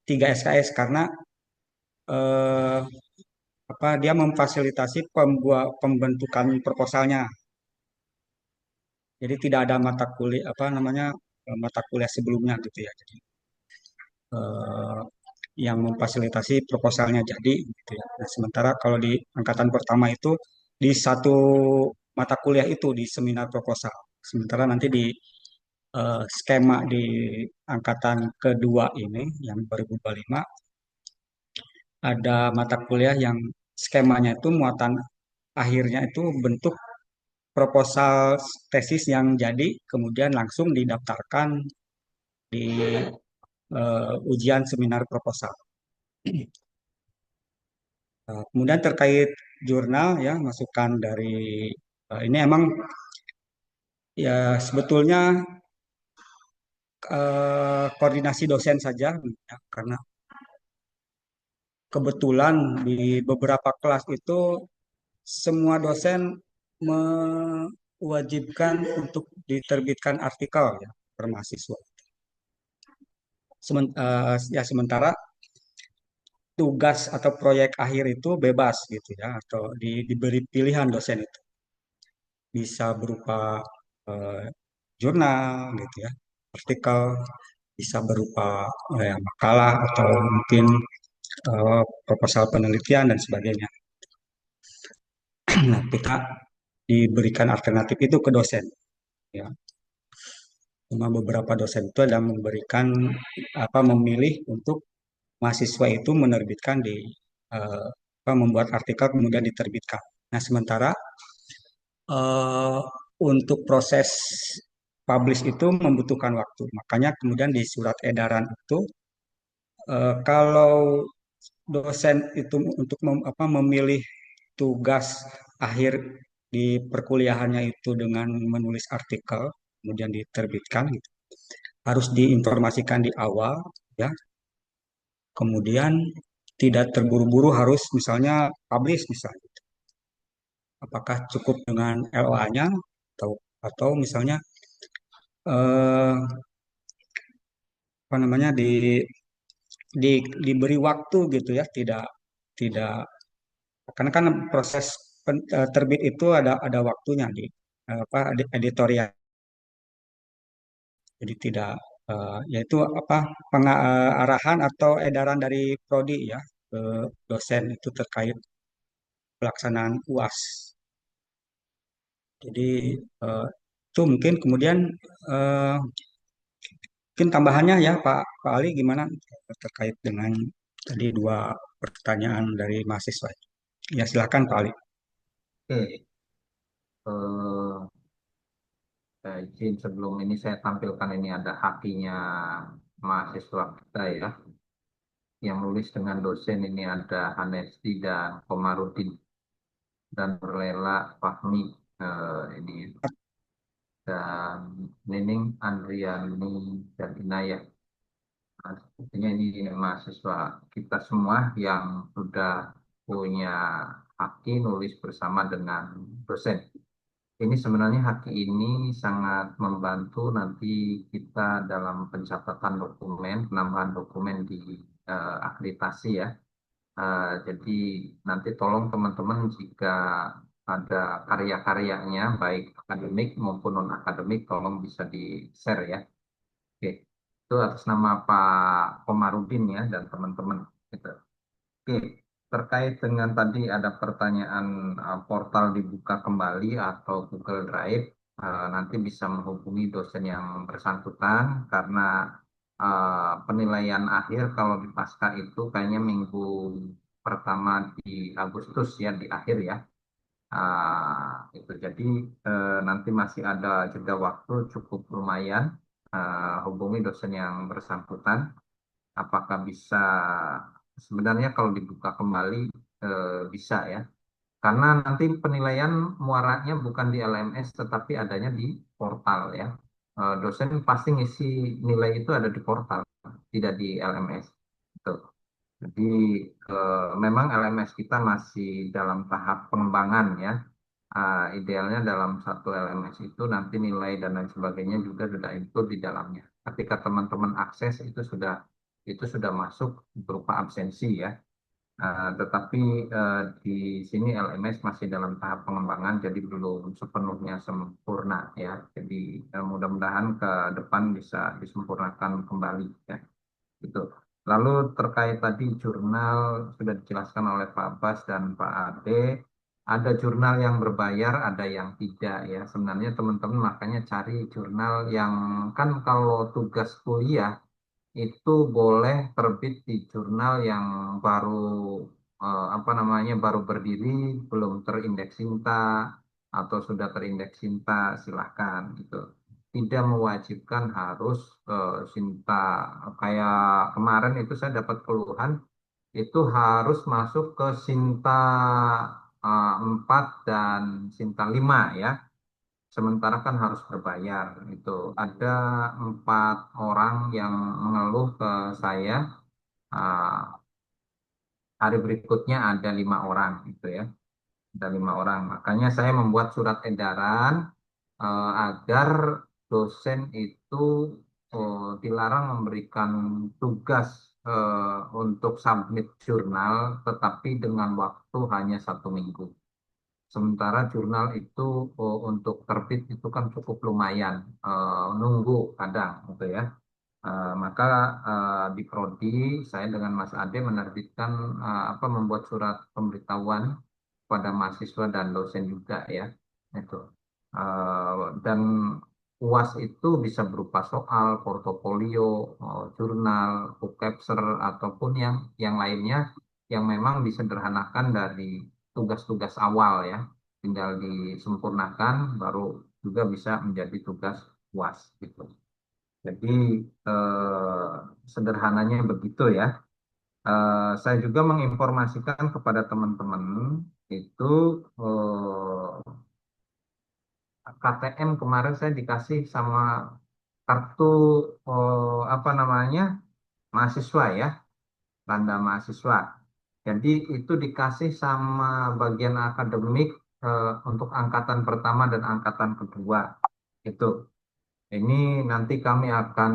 3 SKS karena eh, apa dia memfasilitasi pembentukan proposalnya. Jadi tidak ada mata kuliah apa namanya mata kuliah sebelumnya gitu ya. Jadi eh, yang memfasilitasi proposalnya jadi gitu ya. Nah, sementara kalau di angkatan pertama itu di satu mata kuliah itu di seminar proposal. Sementara nanti di skema di angkatan kedua ini yang 2025 ada mata kuliah yang skemanya itu muatan akhirnya itu bentuk proposal tesis yang jadi kemudian langsung didaftarkan di ujian seminar proposal. Kemudian terkait jurnal ya masukan dari ini emang ya sebetulnya koordinasi dosen saja ya, karena kebetulan di beberapa kelas itu semua dosen mewajibkan untuk diterbitkan artikel ya per mahasiswa. Sementara tugas atau proyek akhir itu bebas gitu ya, atau diberi pilihan dosen itu bisa berupa eh, jurnal gitu ya, artikel, bisa berupa makalah atau mungkin proposal penelitian dan sebagainya. Nah, kita diberikan alternatif itu ke dosen ya. Cuma beberapa dosen itu ada memberikan memilih untuk mahasiswa itu menerbitkan eh, membuat artikel kemudian diterbitkan. Nah, sementara eh, untuk proses publish itu membutuhkan waktu. Makanya kemudian di surat edaran itu kalau dosen itu untuk memilih tugas akhir di perkuliahannya itu dengan menulis artikel kemudian diterbitkan gitu. Harus diinformasikan di awal ya. Kemudian tidak terburu-buru harus misalnya publish misalnya. Apakah cukup dengan LOA-nya atau misalnya eh, apa namanya diberi waktu gitu ya, tidak tidak karena kan proses terbit itu ada waktunya di editorial. Jadi tidak yaitu arahan atau edaran dari prodi ya ke dosen itu terkait pelaksanaan UAS. Jadi eh, itu mungkin kemudian eh, mungkin tambahannya ya Pak Ali gimana terkait dengan tadi dua pertanyaan dari mahasiswa. Ya silakan Pak Ali. Oke, eh, izin sebelum ini saya tampilkan ini ada hakinya mahasiswa kita ya, yang nulis dengan dosen ini ada Hanesti dan Komarudin dan Berlela Fahmi ini dan Nining Andriani dan Inayah. Nah, sepertinya ini mahasiswa kita semua yang sudah punya haki nulis bersama dengan dosen. Ini sebenarnya haki ini sangat membantu nanti kita dalam pencatatan dokumen, penambahan dokumen di akreditasi ya. Jadi nanti tolong teman-teman jika ada karya-karyanya, baik akademik maupun non-akademik, tolong bisa di-share ya. Oke, itu atas nama Pak Komarudin ya dan teman-teman. Gitu. Oke, terkait dengan tadi ada pertanyaan portal dibuka kembali atau Google Drive, nanti bisa menghubungi dosen yang bersangkutan karena penilaian akhir kalau di pasca itu kayaknya minggu pertama di Agustus ya di akhir ya. Itu jadi nanti masih ada jeda waktu cukup lumayan. Hubungi dosen yang bersangkutan apakah bisa sebenarnya kalau dibuka kembali bisa ya karena nanti penilaian muaranya bukan di LMS tetapi adanya di portal ya. Dosen pasti ngisi nilai itu ada di portal tidak di LMS gitu. Jadi memang LMS kita masih dalam tahap pengembangan ya. Idealnya dalam satu LMS itu nanti nilai dan lain sebagainya juga sudah include di dalamnya. Ketika teman-teman akses itu sudah masuk berupa absensi ya. Tetapi di sini LMS masih dalam tahap pengembangan, jadi belum sepenuhnya sempurna ya. Jadi mudah-mudahan ke depan bisa disempurnakan kembali ya. Gitu. Lalu terkait tadi jurnal sudah dijelaskan oleh Pak Bas dan Pak Ade, ada jurnal yang berbayar, ada yang tidak ya. Sebenarnya teman-teman makanya cari jurnal yang kan kalau tugas kuliah itu boleh terbit di jurnal yang baru baru berdiri, belum terindeks Sinta atau sudah terindeks Sinta, silahkan gitu. Tidak mewajibkan harus Sinta. Kayak kemarin itu saya dapat keluhan itu harus masuk ke Sinta 4 dan Sinta 5 ya. Sementara kan harus berbayar itu. Ada 4 orang yang mengeluh ke saya. ah, Hari berikutnya ada 5 orang gitu ya. Ada 5 orang. Makanya saya membuat surat edaran agar dosen itu dilarang memberikan tugas untuk submit jurnal, tetapi dengan waktu hanya 1 minggu. Sementara jurnal itu untuk terbit itu kan cukup lumayan, nunggu kadang gitu ya. Maka di Prodi saya dengan Mas Ade menerbitkan membuat surat pemberitahuan pada mahasiswa dan dosen juga ya itu. Dan UAS itu bisa berupa soal, portofolio, jurnal, book capture ataupun yang lainnya yang memang disederhanakan dari tugas-tugas awal ya, tinggal disempurnakan baru juga bisa menjadi tugas UAS gitu. Jadi eh, sederhananya begitu ya. Saya juga menginformasikan kepada teman-teman itu KTM kemarin saya dikasih sama kartu mahasiswa ya, tanda mahasiswa. Jadi itu dikasih sama bagian akademik untuk angkatan pertama dan angkatan kedua. Itu. Ini nanti kami akan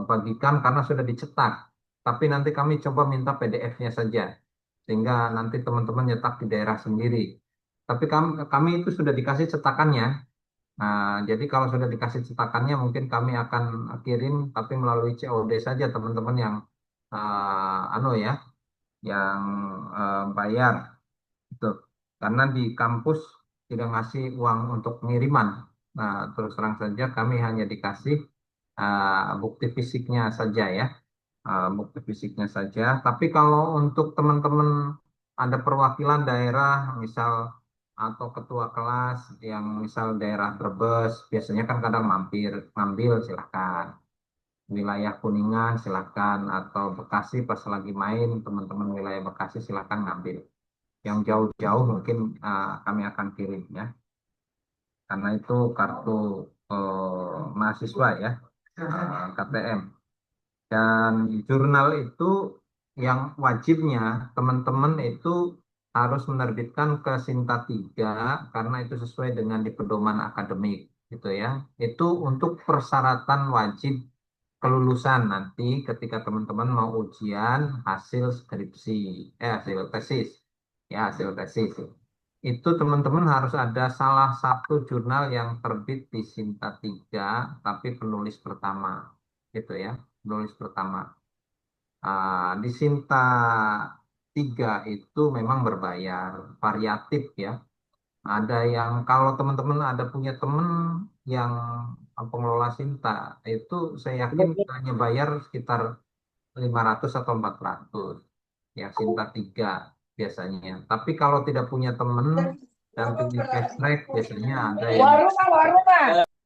bagikan karena sudah dicetak. Tapi nanti kami coba minta PDF-nya saja. Sehingga nanti teman-teman nyetak di daerah sendiri. Tapi kami itu sudah dikasih cetakannya. Nah, jadi kalau sudah dikasih cetakannya mungkin kami akan kirim tapi melalui COD saja teman-teman yang yang bayar gitu. Karena di kampus tidak ngasih uang untuk pengiriman. Nah, terus terang saja kami hanya dikasih bukti fisiknya saja ya, bukti fisiknya saja. Tapi kalau untuk teman-teman ada perwakilan daerah, misal atau ketua kelas yang misal daerah Brebes, biasanya kan kadang mampir, ngambil silahkan. Wilayah Kuningan silahkan, atau Bekasi pas lagi main, teman-teman wilayah Bekasi silahkan ngambil. Yang jauh-jauh mungkin kami akan kirim ya, karena itu kartu mahasiswa ya, KTM. Dan jurnal itu yang wajibnya teman-teman itu harus menerbitkan ke Sinta 3 karena itu sesuai dengan di pedoman akademik gitu ya. Itu untuk persyaratan wajib kelulusan nanti ketika teman-teman mau ujian hasil skripsi, hasil tesis. Ya, hasil tesis. Itu teman-teman harus ada salah satu jurnal yang terbit di Sinta 3 tapi penulis pertama. Gitu ya, penulis pertama. Di Sinta 3 itu memang berbayar, variatif ya. Ada yang kalau teman-teman ada punya teman yang pengelola Sinta, itu saya yakin hanya bayar sekitar 500 atau 400 ya Sinta 3 biasanya. Tapi kalau tidak punya teman dan ingin fast track biasanya ada yang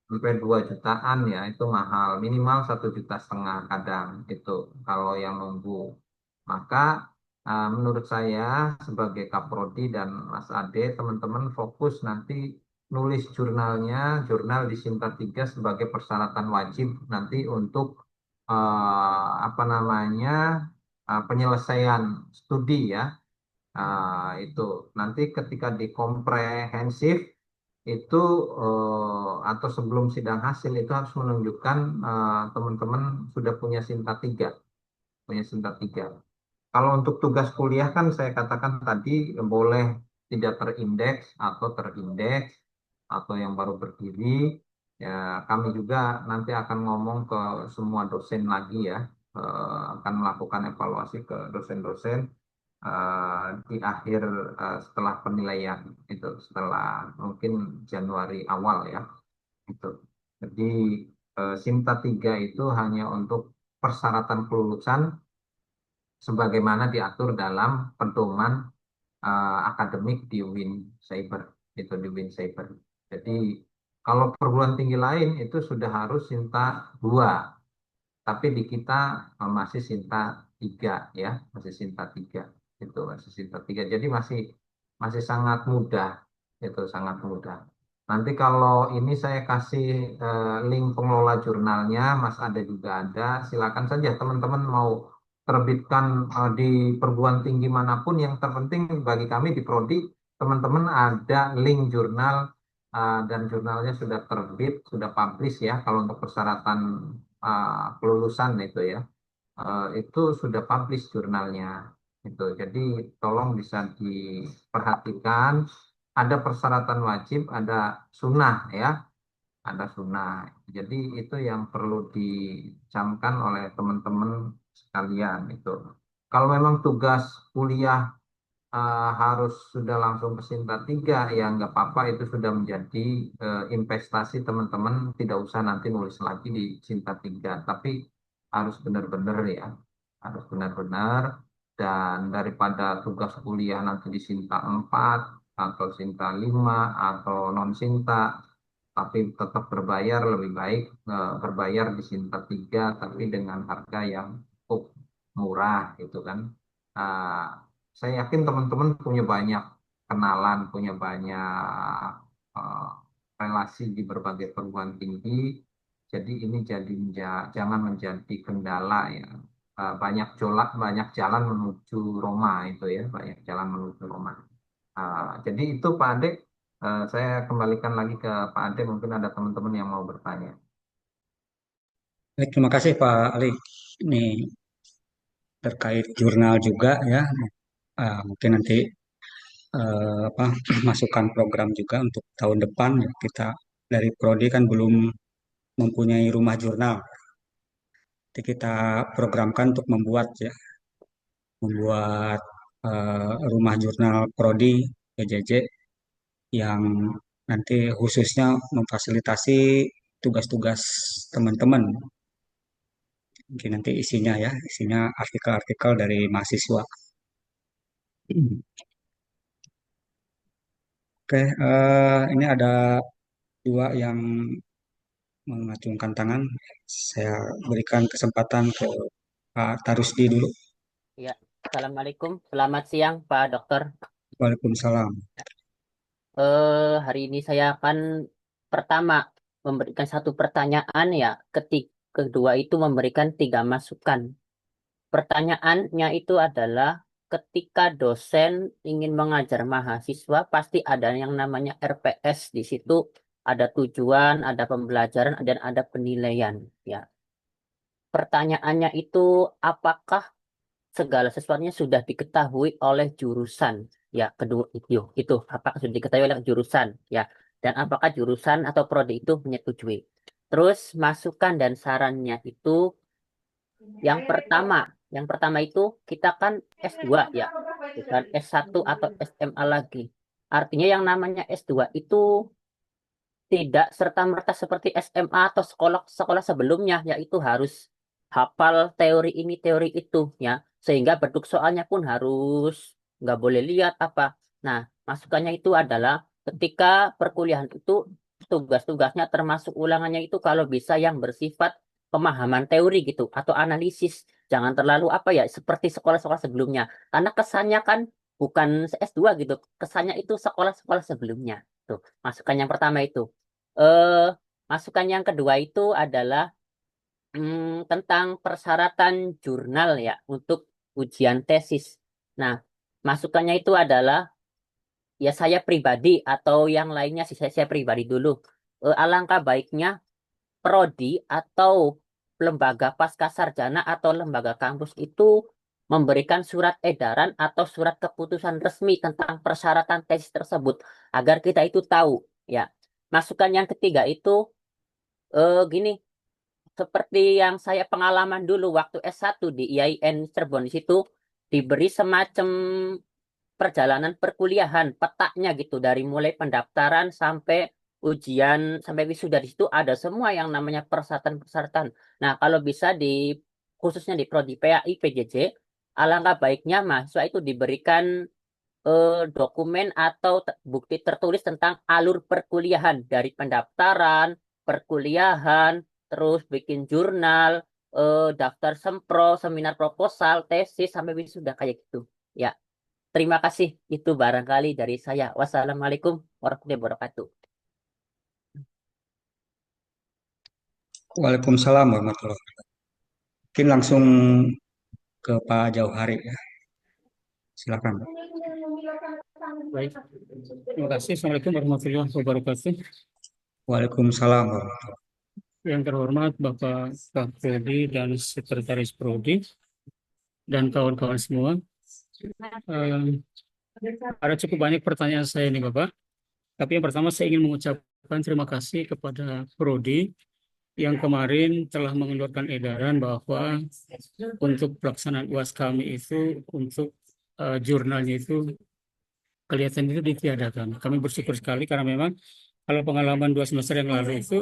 sampai 2 jutaan ya, itu mahal. Minimal 1,5 juta kadang itu kalau yang nunggu. Maka menurut saya sebagai Kaprodi dan Mas Ade, teman-teman fokus nanti nulis jurnalnya, jurnal di Sinta 3 sebagai persyaratan wajib nanti untuk penyelesaian studi ya. Itu nanti ketika dikomprehensif itu atau sebelum sidang hasil itu harus menunjukkan teman-teman sudah punya Sinta 3, punya Sinta 3. Kalau untuk tugas kuliah kan saya katakan tadi boleh tidak terindeks atau terindeks atau yang baru berdiri. Ya, kami juga nanti akan ngomong ke semua dosen lagi ya, akan melakukan evaluasi ke dosen-dosen di akhir setelah penilaian itu, setelah mungkin Januari awal ya itu. Jadi Sinta 3 itu hanya untuk persyaratan kelulusan sebagaimana diatur dalam pedoman akademik di Win Cyber, itu di Win Cyber. Jadi kalau perguruan tinggi lain itu sudah harus Sinta 2, tapi di kita masih Sinta 3 ya, masih Sinta 3 itu masih Sinta 3. Jadi masih masih sangat mudah, itu sangat mudah. Nanti kalau ini saya kasih link pengelola jurnalnya, Mas ada juga ada, silakan saja teman-teman mau terbitkan di perguruan tinggi manapun, yang terpenting bagi kami di Prodi teman-teman ada link jurnal dan jurnalnya sudah terbit, sudah publish ya. Kalau untuk persyaratan kelulusan itu ya, itu sudah publish jurnalnya. Itu. Jadi tolong bisa diperhatikan. Ada persyaratan wajib, ada sunnah ya, ada sunnah. Jadi itu yang perlu dicamkan oleh teman-teman sekalian itu. Kalau memang tugas kuliah harus sudah langsung ke Sinta 3 ya nggak apa-apa, itu sudah menjadi investasi teman-teman, tidak usah nanti nulis lagi di Sinta 3, tapi harus benar-benar ya, harus benar-benar. Dan daripada tugas kuliah nanti di Sinta 4 atau Sinta 5 atau non Sinta tapi tetap berbayar, lebih baik berbayar di Sinta 3 tapi dengan harga yang cukup murah gitu kan. Ah, saya yakin teman-teman punya banyak kenalan, punya banyak eh, relasi di berbagai perguruan tinggi. Jadi ini jangan menjadi kendala ya. Banyak jalan menuju Roma itu ya, banyak jalan menuju Roma. Jadi itu Pak Ade. Saya kembalikan lagi ke Pak Ade, mungkin ada teman-teman yang mau bertanya. Baik, terima kasih Pak Ali. Ini terkait jurnal juga ya. Mungkin nanti apa masukan program juga untuk tahun depan ya. Kita dari Prodi kan belum mempunyai rumah jurnal. Jadi kita programkan untuk membuat rumah jurnal Prodi PJJ yang nanti khususnya memfasilitasi tugas-tugas teman-teman. Mungkin nanti isinya artikel-artikel dari mahasiswa. Oke, ini ada dua yang mengacungkan tangan. Saya berikan kesempatan ke Pak Tarusdi dulu. Ya, Assalamualaikum. Selamat siang, Pak Dokter. Waalaikumsalam. Hari ini saya akan pertama memberikan satu pertanyaan ya. Kedua itu memberikan 3 masukan. Pertanyaannya itu adalah ketika dosen ingin mengajar mahasiswa pasti ada yang namanya RPS di situ. Ada tujuan, ada pembelajaran, dan ada penilaian. Ya, pertanyaannya itu apakah segala sesuatunya sudah diketahui oleh jurusan? Ya, kedua itu apakah sudah diketahui oleh jurusan? Ya, dan apakah jurusan atau prodi itu menyetujui? Terus masukan dan sarannya itu yang pertama itu kita kan S2 ya, bukan S1 atau SMA lagi. Artinya yang namanya S2 itu tidak serta-merta seperti SMA atau sekolah-sekolah sebelumnya, yaitu harus hafal teori ini, teori itu, ya. Sehingga bentuk soalnya pun harus nggak boleh lihat apa. Nah, masukannya itu adalah ketika perkuliahan itu tugas-tugasnya termasuk ulangannya itu kalau bisa yang bersifat pemahaman teori gitu atau analisis. Jangan terlalu apa ya, seperti sekolah-sekolah sebelumnya. Karena kesannya kan bukan S2 gitu, kesannya itu sekolah-sekolah sebelumnya. Tuh, masukan yang pertama itu. eh Masukan yang kedua itu adalah tentang persyaratan jurnal ya untuk ujian tesis. Nah, masukannya itu adalah ya saya pribadi atau yang lainnya sih saya pribadi dulu. Alangkah baiknya prodi atau lembaga pasca sarjana atau lembaga kampus itu memberikan surat edaran atau surat keputusan resmi tentang persyaratan tesis tersebut agar kita itu tahu ya. Masukan yang ketiga itu gini, seperti yang saya pengalaman dulu waktu S1 di IAIN Cirebon, di situ diberi semacam perjalanan perkuliahan, petanya gitu, dari mulai pendaftaran sampai ujian, sampai wisuda. Di situ ada semua yang namanya persyaratan-persyaratan. Nah, kalau bisa khususnya di Prodi PAI PJJ, alangkah baiknya mahasiswa itu diberikan dokumen atau bukti tertulis tentang alur perkuliahan dari pendaftaran, perkuliahan, terus bikin jurnal, daftar sempro, seminar proposal, tesis sampai wisuda kayak gitu. Ya, terima kasih. Itu barangkali dari saya. Wassalamualaikum warahmatullahi wabarakatuh. Waalaikumsalam warahmatullahi wabarakatuh. Mungkin langsung ke Pak Jauhari ya. Silakan, Pak. Baik, terima kasih. Assalamualaikum warahmatullahi wabarakatuh. Waalaikumsalam warahmatullahi. Yang terhormat Bapak Kapolri dan Sekretaris Prodi dan kawan-kawan semua. Ada cukup banyak pertanyaan saya nih Bapak. Tapi yang pertama saya ingin mengucapkan terima kasih kepada Prodi yang kemarin telah mengeluarkan edaran bahwa untuk pelaksanaan UAS kami itu untuk jurnalnya itu kelihatan itu ditiadakan. Kami bersyukur sekali karena memang kalau pengalaman 2 semester yang lalu itu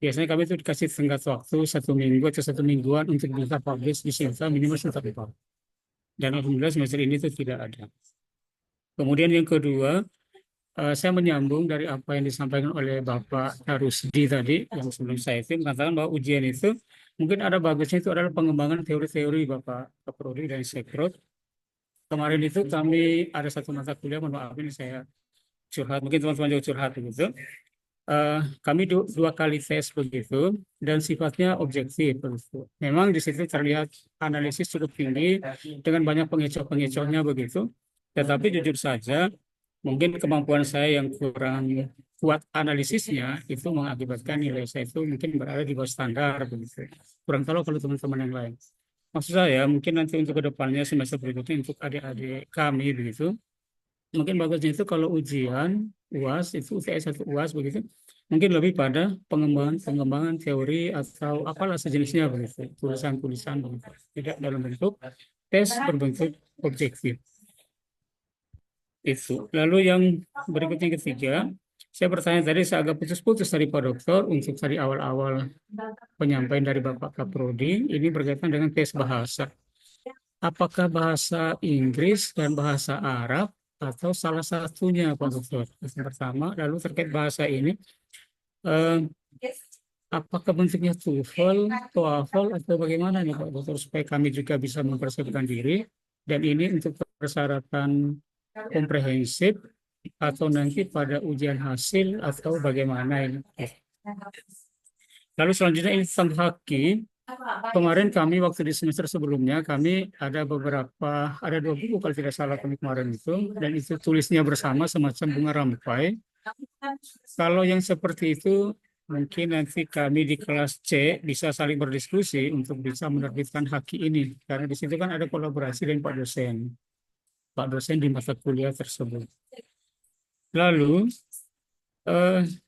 biasanya kami itu dikasih tenggat waktu 1 minggu atau 1 mingguan untuk bisa publish di Sinta minimal 1 paper. Dan alhamdulillah semester ini itu tidak ada. Kemudian yang kedua, saya menyambung dari apa yang disampaikan oleh Bapak Harusdi tadi, yang sebelum saya itu mengatakan bahwa ujian itu mungkin ada bagusnya itu adalah pengembangan teori-teori Bapak Kaprodi dan Sekrot. Kemarin itu kami ada satu mata kuliah, mohon maaf ini saya curhat, mungkin teman-teman juga curhat begitu. Kami 2 kali tes begitu dan sifatnya objektif begitu. Memang di situ terlihat analisis cukup tinggi dengan banyak pengecoh-pengecohnya begitu. Tetapi jujur saja mungkin kemampuan saya yang kurang kuat analisisnya itu mengakibatkan nilai saya itu mungkin berada di bawah standar begitu. Kurang tahu kalau teman-teman yang lain. Maksud saya mungkin nanti untuk kedepannya semester berikutnya untuk adik-adik kami begitu, mungkin bagusnya itu kalau ujian UAS itu UTS 1 UAS begitu, mungkin lebih pada pengembangan teori atau apalah sejenisnya begitu, tulisan-tulisan begitu, tidak dalam bentuk tes berbentuk objektif. Itu. Lalu yang berikutnya ketiga, saya bertanya tadi saya agak putus-putus dari Pak Dokter untuk tadi awal-awal penyampaian dari Bapak Kaprodi ini berkaitan dengan tes bahasa. Apakah bahasa Inggris dan bahasa Arab atau salah satunya Pak Dokter? Yang pertama, lalu terkait bahasa ini, apakah bentuknya TOEFL, TOEFL atau bagaimana nih Pak Dokter supaya kami juga bisa mempersiapkan diri dan ini untuk persyaratan komprehensif atau nanti pada ujian hasil atau bagaimana ini. Lalu selanjutnya ini tentang haki. Kemarin kami waktu di semester sebelumnya kami ada 2 buku kalau tidak salah kami kemarin itu dan itu tulisnya bersama semacam bunga rampai. Kalau yang seperti itu mungkin nanti kami di kelas C bisa saling berdiskusi untuk bisa menerbitkan haki ini karena di situ kan ada kolaborasi dengan Pak dosen di mata kuliah tersebut. Lalu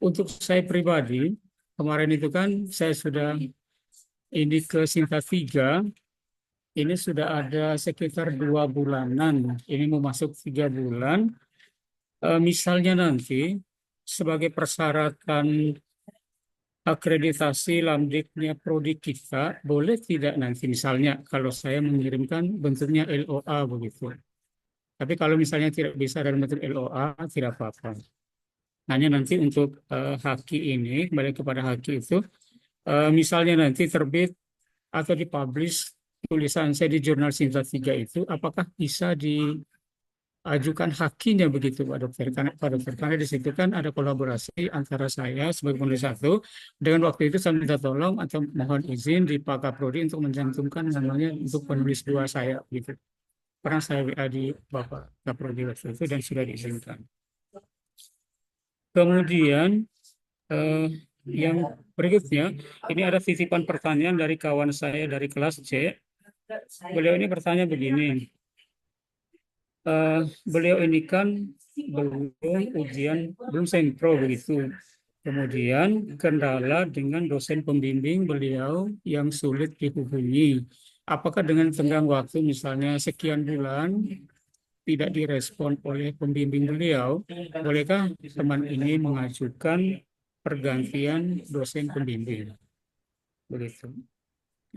untuk saya pribadi kemarin itu kan saya sudah ini ke Sinta 3, ini sudah ada sekitar 2 bulanan, ini mau masuk 3 bulan. Misalnya nanti sebagai persyaratan akreditasi lamdiknya prodi kita, boleh tidak nanti misalnya kalau saya mengirimkan bentuknya LOA begitu. Tapi kalau misalnya tidak bisa dalam bentuk LOA, tidak apa-apa. Hanya nanti untuk haki ini, kembali kepada haki itu, misalnya nanti terbit atau dipublish tulisan saya di jurnal Sinta 3 itu, apakah bisa diajukan hakinya begitu Pak Dokter? Karena di situ kan ada kolaborasi antara saya sebagai penulis 1, dengan waktu itu saya minta tolong atau mohon izin di Pak Kaprodi untuk mencantumkan namanya untuk penulis 2 saya gitu. Pernah saya WA di Bapak Kaprodi waktu itu dan sudah diizinkan. Kemudian yang berikutnya, ini ada titipan pertanyaan dari kawan saya dari kelas C. Beliau ini bertanya begini. Beliau ini kan belum sempro begitu. Kemudian kendala dengan dosen pembimbing beliau yang sulit dihubungi. Apakah dengan tenggang waktu misalnya sekian bulan tidak direspon oleh pembimbing beliau, bolehkah teman ini mengajukan pergantian dosen pembimbing? Begitu.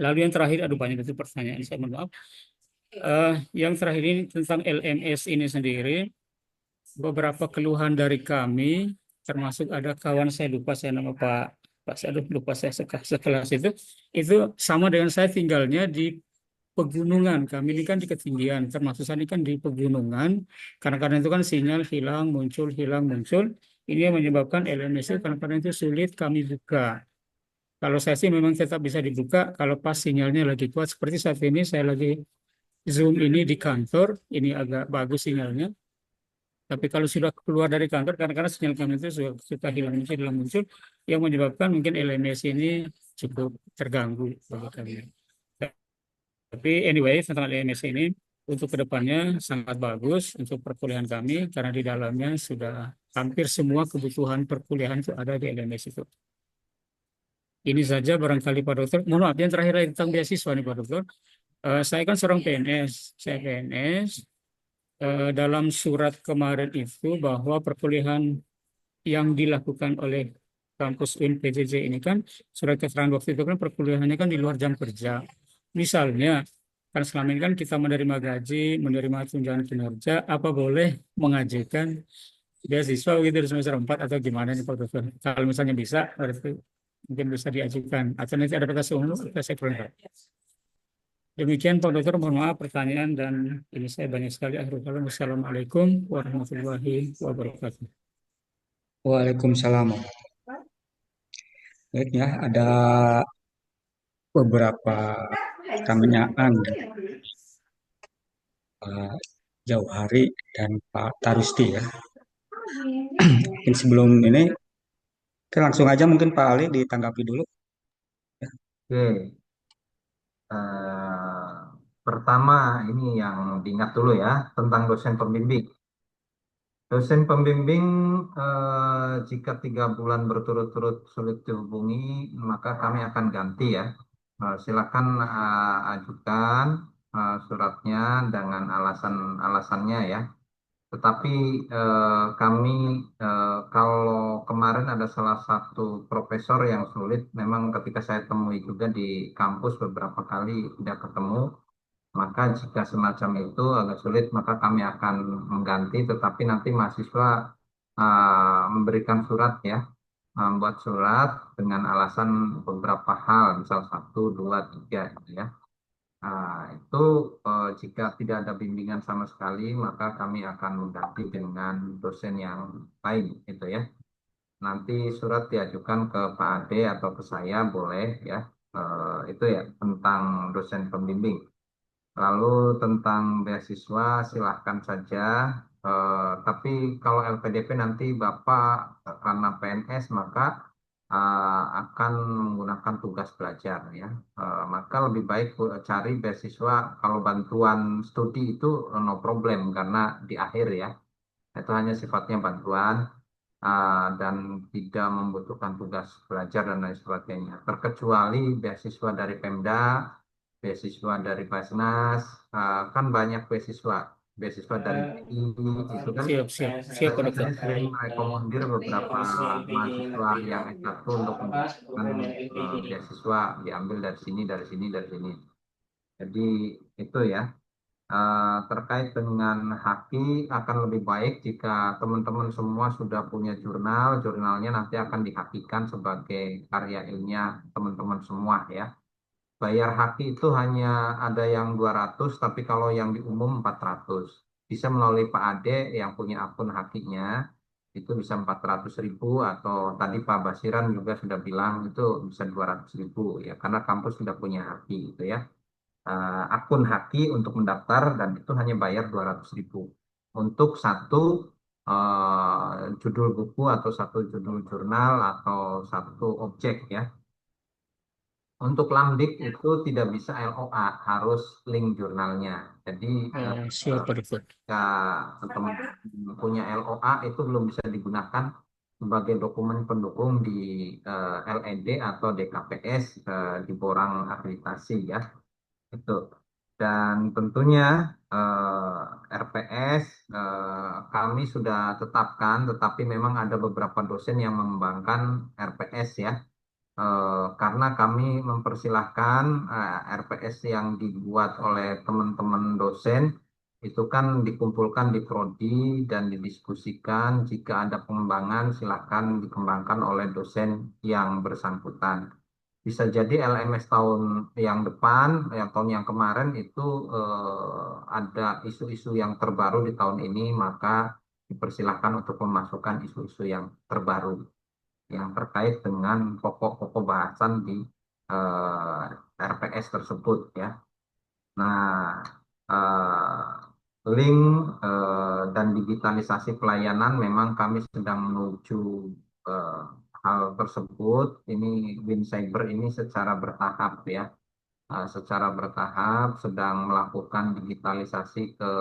Lalu yang terakhir, banyak itu pertanyaan, saya mohon maaf. Yang terakhir ini tentang LMS ini sendiri, beberapa keluhan dari kami, termasuk ada kawan saya lupa saya nama Pak saya lupa saya sekelas itu sama dengan saya tinggalnya di pegunungan. Kami ini kan di ketinggian, termasuk saya ini kan di pegunungan. Kadang-kadang itu kan sinyal hilang muncul. Ini yang menyebabkan LMS itu kadang-kadang itu sulit kami buka. Kalau saya sih memang tetap bisa dibuka kalau pas sinyalnya lagi kuat. Seperti saat ini saya lagi Zoom ini di kantor, ini agak bagus sinyalnya. Tapi kalau sudah keluar dari kantor, karena sinyal kami itu suka hilang muncul, yang menyebabkan mungkin LMS ini cukup terganggu bagi kami. Tapi anyway, tentang LMS ini untuk kedepannya sangat bagus untuk perkuliahan kami karena di dalamnya sudah hampir semua kebutuhan perkuliahan itu ada di LMS itu. Ini saja barangkali Pak Dokter. Mohon maaf, yang terakhir lagi tentang beasiswa nih Pak Dokter. Saya kan seorang PNS. Saya PNS. Dalam surat kemarin itu bahwa perkuliahan yang dilakukan oleh kampus UIN PJJ ini kan surat keterangan waktu itu kan perkuliahannya kan di luar jam kerja. Misalnya, kan selama ini kan kita menerima gaji, menerima tunjangan kinerja, apa boleh mengajukan beasiswa gitu di semester 4 atau gimana nih Pak Dokter? Kalau misalnya bisa, berarti mungkin bisa diajukan. Atau nanti ada batas umur, saya kurang tahu. Demikian Pak Dokter, mohon maaf pertanyaan dan ini saya banyak sekali. Assalamualaikum warahmatullahi wabarakatuh. Waalaikumsalam. Baik ya, ada beberapa pertanyaan dari Pak Jauhari dan Pak Tarusti ya. Mungkin sebelum ini, kita langsung aja mungkin Pak Ali ditanggapi dulu. Oke. Eh, Pertama ini yang diingat dulu ya tentang dosen pembimbing. Dosen pembimbing jika 3 bulan berturut-turut sulit dihubungi, maka kami akan ganti ya. Silakan ajukan suratnya dengan alasan-alasannya ya. Tetapi kami kalau kemarin ada salah satu profesor yang sulit, memang ketika saya temui juga di kampus beberapa kali tidak ketemu, maka jika semacam itu agak sulit, maka kami akan mengganti, tetapi nanti mahasiswa memberikan surat ya, membuat surat dengan alasan beberapa hal, misal 1, 2, 3 gitu ya. Itu jika tidak ada bimbingan sama sekali, maka kami akan mengganti dengan dosen yang lain, itu ya. Nanti surat diajukan ke Pak Ade atau ke saya boleh ya. Itu ya tentang dosen pembimbing. Lalu tentang beasiswa silahkan saja. Tapi kalau LPDP nanti Bapak karena PNS maka akan menggunakan tugas belajar ya. Maka lebih baik cari beasiswa kalau bantuan studi itu no problem karena di akhir ya. Itu hanya sifatnya bantuan dan tidak membutuhkan tugas belajar dan lain sebagainya. Terkecuali beasiswa dari Pemda, beasiswa dari Basnas, kan banyak beasiswa dari BI itu kan. Siap Pak Dokter. Saya sering merekomendir beberapa mahasiswa yang S1 untuk mendapatkan beasiswa diambil dari sini, dari sini, dari sini. Jadi itu ya. Terkait dengan Haki akan lebih baik jika teman-teman semua sudah punya jurnalnya nanti akan dihakikan sebagai karya ilmiah teman-teman semua ya. Bayar Haki itu hanya ada yang 200, tapi kalau yang di umum 400. Bisa melalui Pak Ade yang punya akun Hakinya, itu bisa 400.000 atau tadi Pak Basiran juga sudah bilang itu bisa 200.000 ya, karena kampus sudah punya Haki itu ya. Akun Haki untuk mendaftar dan itu hanya bayar 200.000 untuk satu judul buku atau satu judul jurnal atau satu objek ya. Untuk Lamdik itu tidak bisa LOA, harus link jurnalnya. Jadi Siap Pak Dokter. jika teman punya LOA itu belum bisa digunakan sebagai dokumen pendukung di LED atau DKPS di borang akreditasi ya. Itu. Dan tentunya RPS kami sudah tetapkan, tetapi memang ada beberapa dosen yang mengembangkan RPS ya. Karena kami mempersilahkan RPS yang dibuat oleh teman-teman dosen itu kan dikumpulkan di prodi dan didiskusikan. Jika ada pengembangan, silakan dikembangkan oleh dosen yang bersangkutan. Bisa jadi LMS tahun yang depan, yang tahun yang kemarin itu ada isu-isu yang terbaru di tahun ini, maka dipersilahkan untuk memasukkan isu-isu yang terbaru yang terkait dengan pokok-pokok bahasan di RPS tersebut ya. Nah, link dan digitalisasi pelayanan memang kami sedang menuju eh, hal tersebut. Ini Win Cyber ini secara bertahap ya. Secara bertahap sedang melakukan digitalisasi ke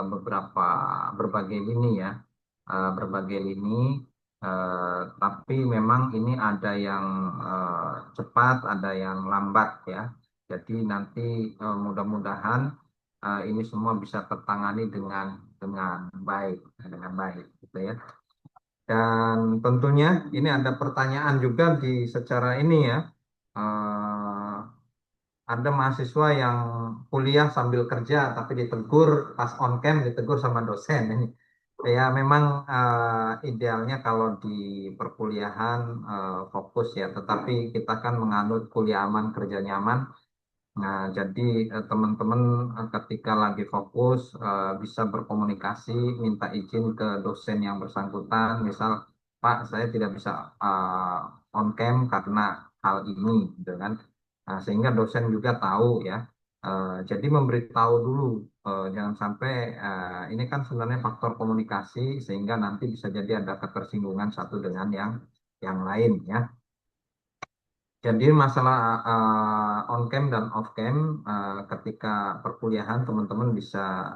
beberapa berbagai lini ya, berbagai lini. Tapi memang ini ada yang cepat, ada yang lambat ya. Jadi nanti mudah-mudahan ini semua bisa tertangani dengan baik gitu ya. Dan tentunya ini ada pertanyaan juga di secara ini ya. Eh, ada mahasiswa yang kuliah sambil kerja tapi ditegur pas on cam, ditegur sama dosen. Ini ya memang idealnya kalau di perkuliahan fokus ya, tetapi kita kan menganut kuliah aman kerja nyaman. Nah, jadi teman-teman ketika lagi fokus bisa berkomunikasi, minta izin ke dosen yang bersangkutan, misal Pak, saya tidak bisa on cam karena hal ini, gitu kan. Nah, sehingga dosen juga tahu ya. Jadi memberitahu dulu, jangan sampai ini kan sebenarnya faktor komunikasi sehingga nanti bisa jadi ada ketersinggungan satu dengan yang lain ya. Jadi masalah on cam dan off cam ketika perkuliahan teman-teman bisa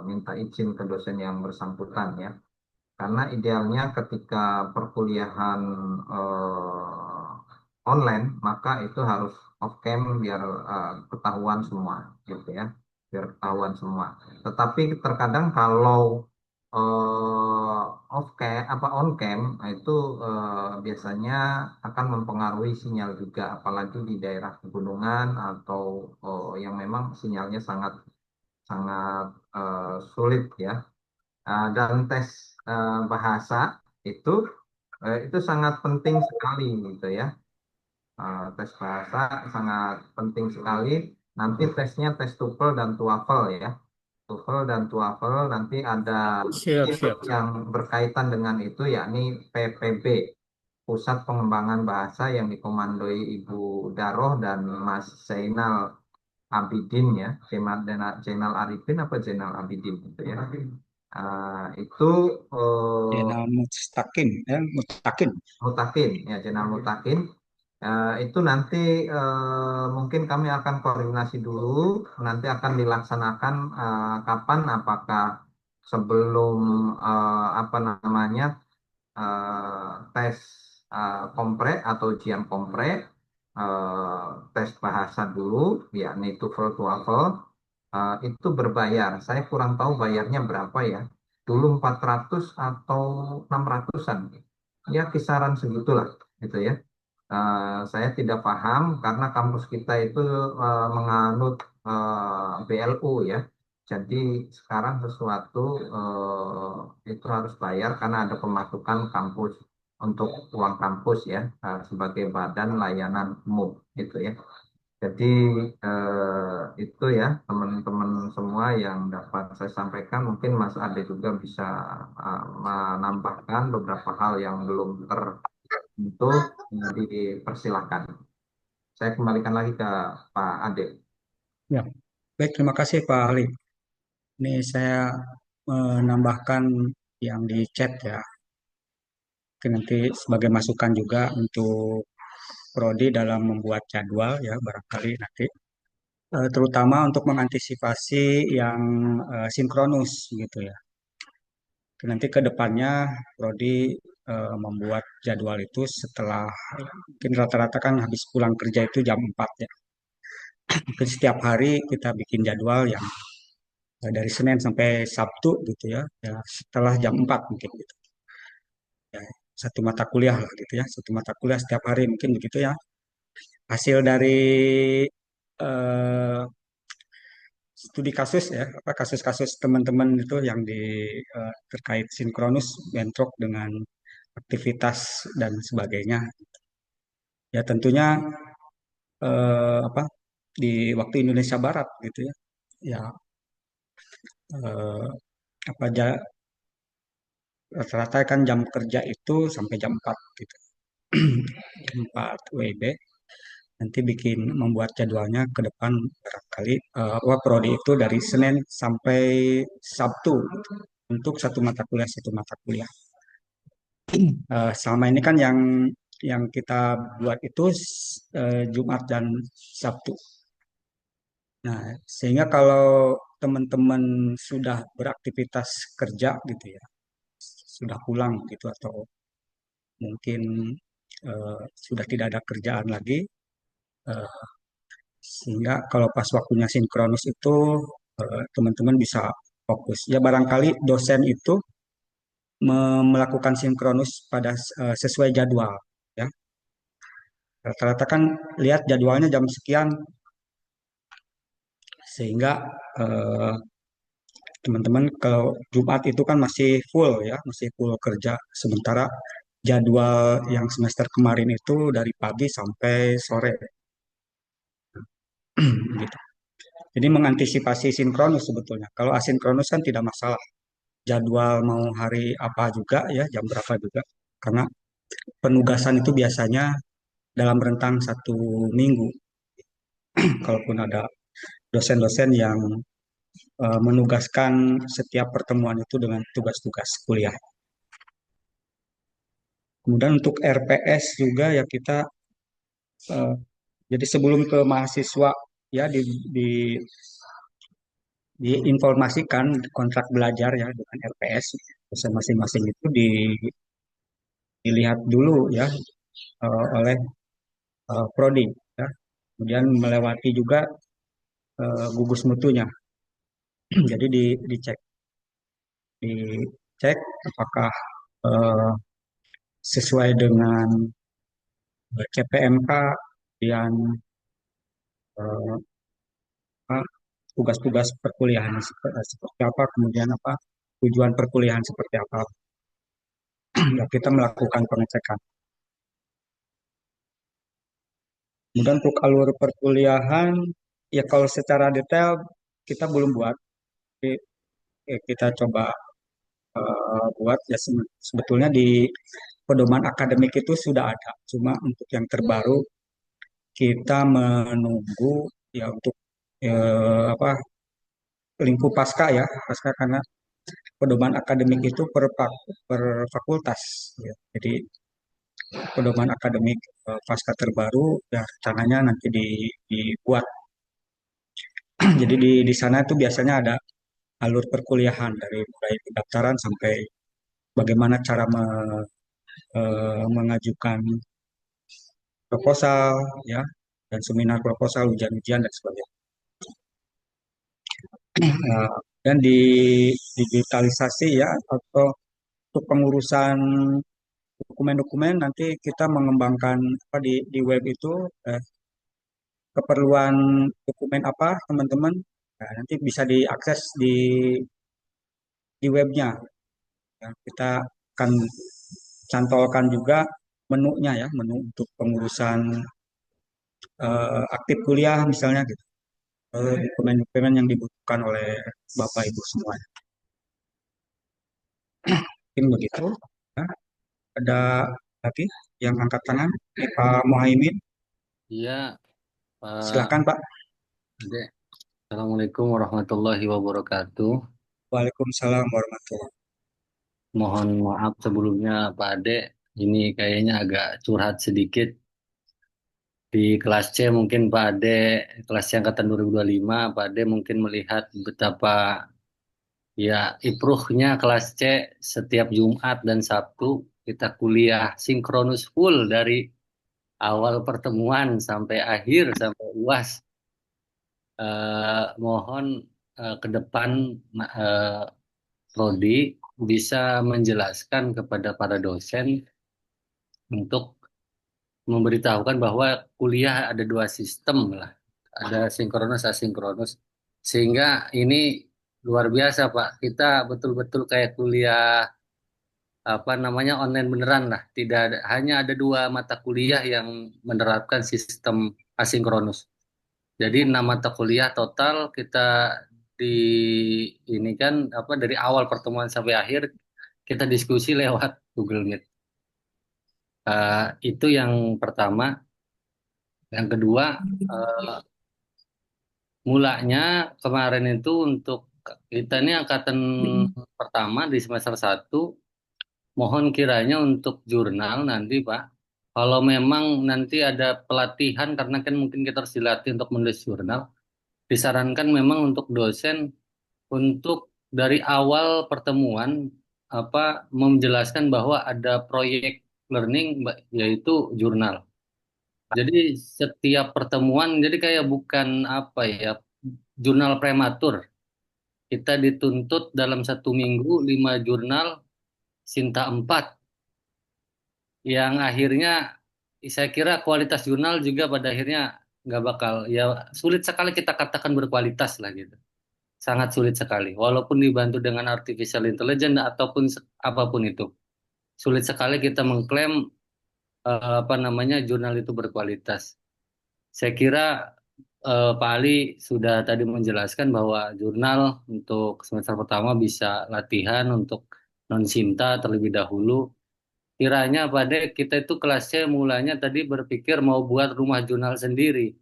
minta izin ke dosen yang bersangkutan ya. Karena idealnya ketika perkuliahan online maka itu harus off cam biar ketahuan semua gitu ya. Biar ketahuan semua. Tetapi terkadang kalau off cam apa on cam itu biasanya akan mempengaruhi sinyal juga apalagi di daerah pegunungan atau yang memang sinyalnya sangat sangat sulit ya. Dan tes bahasa itu itu sangat penting sekali gitu ya. Tes bahasa sangat penting sekali. Nanti tesnya tes TOEFL dan TOEFL ya. TOEFL dan TOEFL nanti ada Siap, tim siap. yang berkaitan dengan itu yakni PPB, Pusat Pengembangan Bahasa yang dikomandoi Ibu Daroh dan Mas Zainal Abidin ya, Zainal Arifin apa Zainal Abidin gitu ya. Itu Jenal Mustaqim, ya, Mutakin. Mutakin ya, Zainal Mutakin. Itu nanti mungkin kami akan koordinasi dulu, nanti akan dilaksanakan kapan, apakah sebelum apa namanya tes kompre atau ujian kompre, tes bahasa dulu, yakni TOEFL, TOEFL, itu berbayar. Saya kurang tahu bayarnya berapa ya. Dulu 400 atau 600-an. Ya kisaran segitulah gitu ya. Saya tidak paham karena kampus kita itu menganut BLU ya. Jadi sekarang sesuatu itu harus bayar karena ada pemasukan kampus untuk uang kampus ya sebagai badan layanan umum gitu ya. Jadi itu ya teman-teman semua yang dapat saya sampaikan. Mungkin Mas Ade juga bisa menambahkan beberapa hal yang belum tersentuh, dipersilakan. Saya kembalikan lagi ke Pak Ade. Ya, baik, terima kasih Pak Ali. Ini saya menambahkan yang di chat ya. Mungkin nanti sebagai masukan juga untuk Prodi dalam membuat jadwal ya barangkali nanti. Terutama untuk mengantisipasi yang sinkronus gitu ya. Nanti ke depannya Prodi membuat jadwal itu setelah mungkin rata-rata kan habis pulang kerja itu jam 4 ya. Mungkin setiap hari kita bikin jadwal yang dari Senin sampai Sabtu gitu ya. Ya setelah jam 4 mungkin gitu. Ya, satu mata kuliah lah gitu ya. Satu mata kuliah setiap hari mungkin begitu ya. Hasil dari eh, studi kasus ya, apa kasus-kasus teman-teman itu yang di terkait sinkronus bentrok dengan aktivitas dan sebagainya. Ya tentunya apa di waktu Indonesia Barat gitu ya. Ya eh, apa rata-rata kan jam kerja itu sampai jam 4 gitu. Jam 4 WIB. nanti membuat jadwalnya ke depan barangkali prodi itu dari Senin sampai Sabtu untuk satu mata kuliah. Selama ini kan yang kita buat itu Jumat dan Sabtu. Nah, sehingga kalau teman-teman sudah beraktivitas kerja gitu ya, sudah pulang gitu atau mungkin sudah tidak ada kerjaan lagi, eh, sehingga kalau pas waktunya sinkronus itu teman-teman bisa fokus. Ya barangkali dosen itu melakukan sinkronus pada sesuai jadwal ya. Rata-rata kan lihat jadwalnya jam sekian sehingga eh, teman-teman kalau Jumat itu kan masih full ya, masih full kerja. Sementara jadwal yang semester kemarin itu dari pagi sampai sore gitu. Jadi mengantisipasi sinkronus sebetulnya. Kalau asinkronus kan tidak masalah. Jadwal mau hari apa juga ya, jam berapa juga. Karena penugasan itu biasanya dalam rentang 1 minggu. Kalaupun ada dosen-dosen yang menugaskan setiap pertemuan itu dengan tugas-tugas kuliah. Kemudian untuk RPS juga ya kita eh, jadi sebelum ke mahasiswa ya di diinformasikan kontrak belajar ya dengan RPS dosen masing-masing itu dilihat dulu ya oleh prodi ya. Kemudian melewati juga gugus mutunya. Jadi dicek apakah eh, sesuai dengan CPMK dan eh, apa, tugas-tugas perkuliahan seperti apa, kemudian apa tujuan perkuliahan seperti apa. Ya, kita melakukan pengecekan. Kemudian untuk alur perkuliahan, ya kalau secara detail kita belum buat, tapi kita coba buat ya sebetulnya di pedoman akademik itu sudah ada. Cuma untuk yang terbaru kita menunggu ya untuk apa lingkup pasca ya, pasca karena pedoman akademik itu per fakultas ya. Jadi pedoman akademik pasca terbaru ya rencananya nanti dibuat. Jadi di sana itu biasanya ada alur perkuliahan dari mulai pendaftaran sampai bagaimana cara mengajukan proposal ya dan seminar proposal ujian-ujian dan sebagainya. Nah, dan di digitalisasi ya atau untuk pengurusan dokumen-dokumen nanti kita mengembangkan apa di web itu eh, keperluan dokumen apa teman-teman. Nah, nanti bisa diakses di webnya ya. Kita akan cantolkan juga menunya ya, menu untuk pengurusan aktif kuliah misalnya gitu. Dokumen-dokumen yang dibutuhkan oleh Bapak Ibu semua. Mungkin begitu. Ya. Ada lagi yang angkat tangan? Pak Muhaimin, Iya, Pak silakan Pak. Ade. Assalamualaikum warahmatullahi wabarakatuh. Waalaikumsalam warahmatullahi. Mohon maaf sebelumnya Pak Ade, ini kayaknya agak curhat sedikit. Di kelas C mungkin Pak Ade, kelas C angkatan 2025, Pak Ade mungkin melihat betapa ya improve-nya kelas C setiap Jumat dan Sabtu kita kuliah sinkronus full dari awal pertemuan sampai akhir, sampai UAS. Mohon ke depan Prodi bisa menjelaskan kepada para dosen untuk memberitahukan bahwa kuliah ada 2 sistem lah, ada sinkronus asinkronus, sehingga ini luar biasa Pak, kita betul-betul kayak kuliah apa namanya online beneran lah, tidak ada, hanya ada 2 mata kuliah yang menerapkan sistem asinkronus. Jadi 6 mata kuliah total kita di ini kan apa dari awal pertemuan sampai akhir kita diskusi lewat Google Meet. Itu yang pertama. Yang kedua, mulanya kemarin itu untuk kita ini angkatan pertama di semester 1, mohon kiranya untuk jurnal nanti Pak, kalau memang nanti ada pelatihan, karena kan mungkin kita harus dilatih untuk menulis jurnal, disarankan memang untuk dosen untuk dari awal pertemuan menjelaskan bahwa ada proyek learning yaitu jurnal. Jadi setiap pertemuan jadi kayak bukan jurnal prematur. Kita dituntut dalam 1 minggu 5 jurnal, Sinta 4, yang akhirnya saya kira kualitas jurnal juga pada akhirnya nggak bakal, ya sulit sekali kita katakan berkualitas lah gitu. Sangat sulit sekali. Walaupun dibantu dengan artificial intelligence ataupun apapun itu. Sulit sekali kita mengklaim jurnal itu berkualitas. Saya kira Pak Ali sudah tadi menjelaskan bahwa jurnal untuk semester pertama bisa latihan untuk non-Sinta terlebih dahulu. Kiranya pada kita itu kelasnya mulanya tadi berpikir mau buat rumah jurnal sendiri.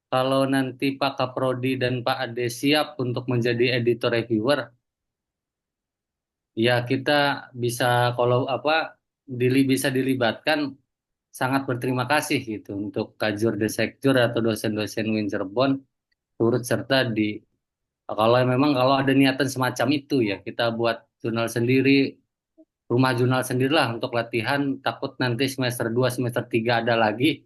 Kalau nanti Pak Kaprodi dan Pak Ade siap untuk menjadi editor reviewer, ya kita bisa kalau bisa dilibatkan, sangat berterima kasih gitu untuk Kajur Desekjur atau dosen-dosen Wincerbon turut serta di, kalau ada niatan semacam itu ya kita buat jurnal sendiri, rumah jurnal sendirilah untuk latihan, takut nanti semester 2 semester 3 ada lagi.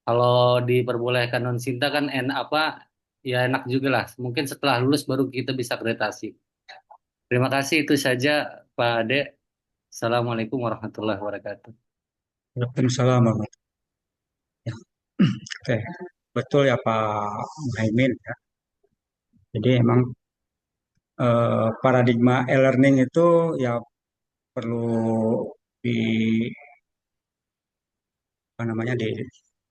Kalau diperbolehkan non Sinta kan ya enak juga lah. Mungkin setelah lulus baru kita bisa akreditasi. Terima kasih, itu saja Pak Ade. Assalamualaikum warahmatullahi wabarakatuh. Waalaikumsalam warahmatullahi wabarakatuh. Ya. Oke, betul ya Pak Muhaimin ya. Jadi emang paradigma e-learning itu ya perlu di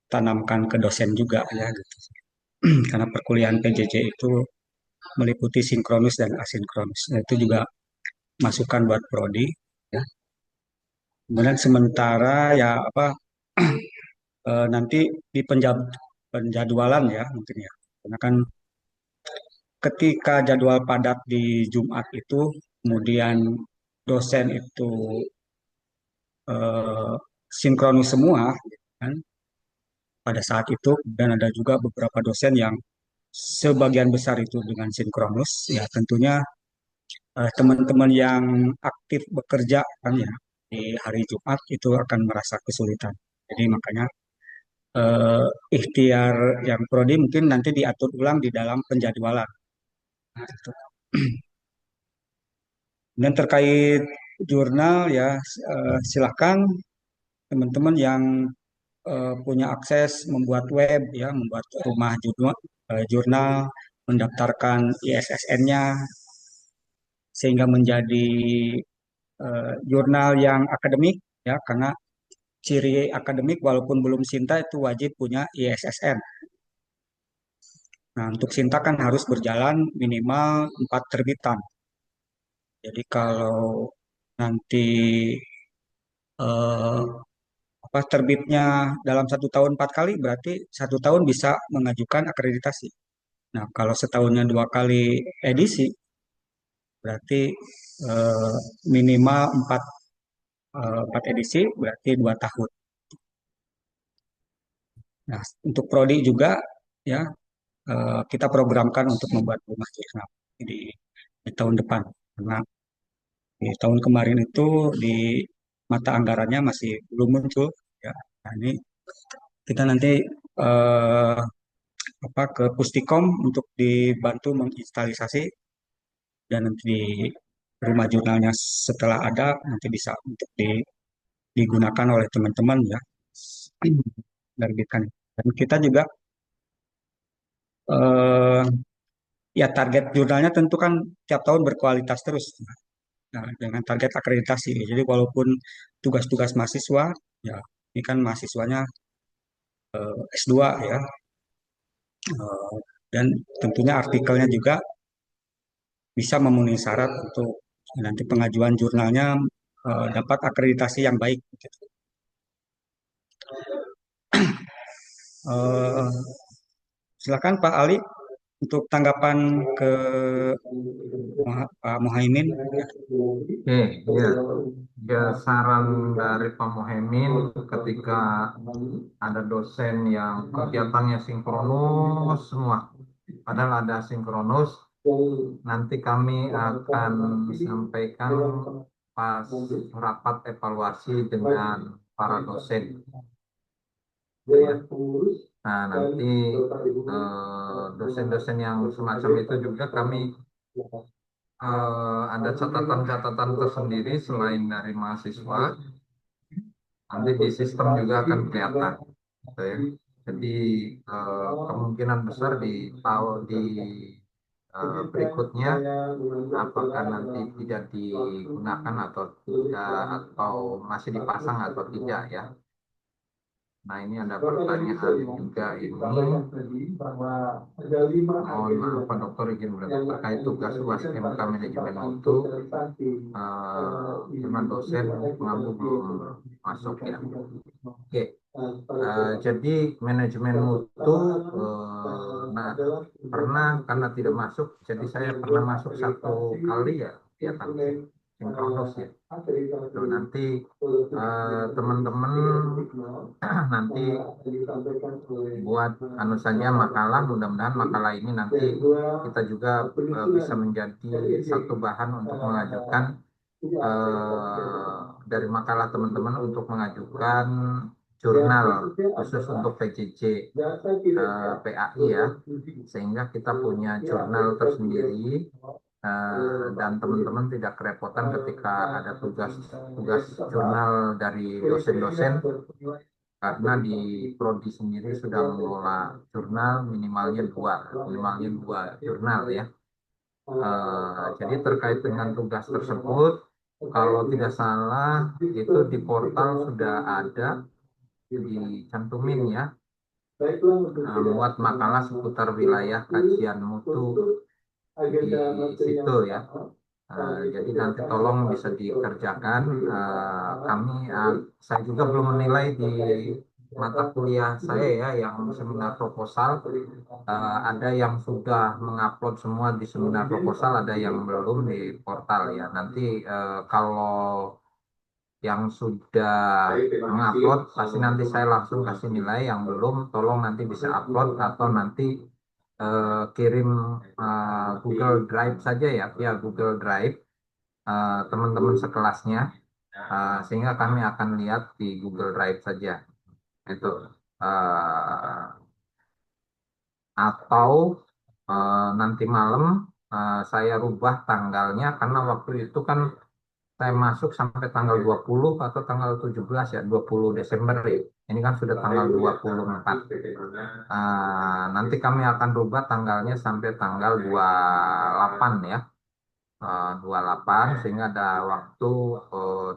ditanamkan ke dosen juga ya gitu. Karena perkuliahan PJJ itu meliputi sinkronus dan asinkronus. Nah, itu juga masukan buat prodi ya. Kemudian sementara ya nanti di penjadwalan ya mungkin ya. Karena kan ketika jadwal padat di Jumat itu, kemudian dosen itu eh, sinkronus semua, gitu kan, pada saat itu. Dan ada juga beberapa dosen yang sebagian besar itu dengan sinkronus. Ya tentunya teman-teman yang aktif bekerja kan ya di hari Jumat itu akan merasa kesulitan. Jadi makanya eh, ikhtiar yang prodi mungkin nanti diatur ulang di dalam penjadwalan. Nah, itu. Dan terkait jurnal ya silakan teman-teman yang punya akses membuat web ya, membuat rumah jurnal, mendaftarkan ISSN-nya sehingga menjadi jurnal yang akademik ya, karena ciri akademik walaupun belum Sinta itu wajib punya ISSN. Nah, untuk Sinta kan harus berjalan minimal 4 terbitan. Jadi kalau nanti eh, terbitnya dalam 1 tahun 4 kali, berarti 1 tahun bisa mengajukan akreditasi. Nah, kalau setahunnya 2 kali edisi, berarti eh, minimal 4 edisi, berarti 2 tahun. Nah, untuk prodi juga ya kita programkan untuk membuat rumah jurnal di tahun depan. Karena di tahun kemarin itu di mata anggarannya masih belum muncul. Ya, nah, ini kita nanti eh, ke Pustikom untuk dibantu menginstalisasi, dan nanti di rumah jurnalnya setelah ada nanti bisa untuk digunakan oleh teman-teman ya, menerbitkan. Dan kita juga eh, ya target jurnalnya tentu kan tiap tahun berkualitas terus. Nah, dengan target akreditasi. Jadi walaupun tugas-tugas mahasiswa ya, ini kan mahasiswanya S2 ya. Dan tentunya artikelnya juga bisa memenuhi syarat untuk nanti pengajuan jurnalnya dapat akreditasi yang baik gitu. Eh, Silakan Pak Ali untuk tanggapan ke Pak Muhaimin. Oke, ya. Ya, saran dari Pak Muhaimin ketika ada dosen yang kegiatannya sinkronus semua, padahal ada sinkronus, nanti kami akan sampaikan pas rapat evaluasi dengan para dosen. Ya. Nah, nanti dosen-dosen yang semacam itu juga kami ada catatan-catatan tersendiri selain dari mahasiswa. Nanti di sistem juga akan kelihatan. Gitu ya. Jadi kemungkinan besar di berikutnya apakah nanti tidak digunakan atau tidak atau masih dipasang atau tidak ya. Nah, ini ada pertanyaan juga ini. Mohon maaf Pak Dokter izin terkait tugas UAS MK Manajemen Mutu, karena dosen mengambil belum masuk ya. Oke, jadi manajemen mutu, nah pernah karena tidak masuk, jadi saya pernah masuk satu kali ya, ya sinkronus ya. Tuh, nanti teman-teman nanti buat anu saja makalah, mudah-mudahan makalah ini nanti kita juga bisa menjadi satu bahan untuk mengajukan dari makalah teman-teman untuk mengajukan jurnal khusus untuk PJJ PAI ya, sehingga kita punya jurnal tersendiri. Dan teman-teman tidak kerepotan ketika ada tugas jurnal dari dosen-dosen, karena di prodi sendiri sudah mengelola jurnal minimalnya dua jurnal ya. Jadi terkait dengan tugas tersebut, kalau tidak salah itu di portal sudah ada dicantumin ya, buat makalah seputar wilayah kajian mutu di situ ya. Jadi nanti tolong bisa dikerjakan. Saya juga belum menilai di mata kuliah saya ya, yang seminar proposal. Ada yang sudah mengupload semua di seminar proposal, ada yang belum di portal ya. Nanti kalau yang sudah mengupload pasti nanti saya langsung kasih nilai, yang belum tolong nanti bisa upload atau nanti kirim Google Drive saja ya, via Google Drive teman-teman sekelasnya, sehingga kami akan lihat di Google Drive saja itu, atau nanti malam saya rubah tanggalnya, karena waktu itu kan saya masuk sampai tanggal 20 atau tanggal 17 ya, 20 Desember ya. Ini kan sudah tanggal 24. Nanti kami akan rubah tanggalnya sampai tanggal 28 ya. 28, sehingga ada waktu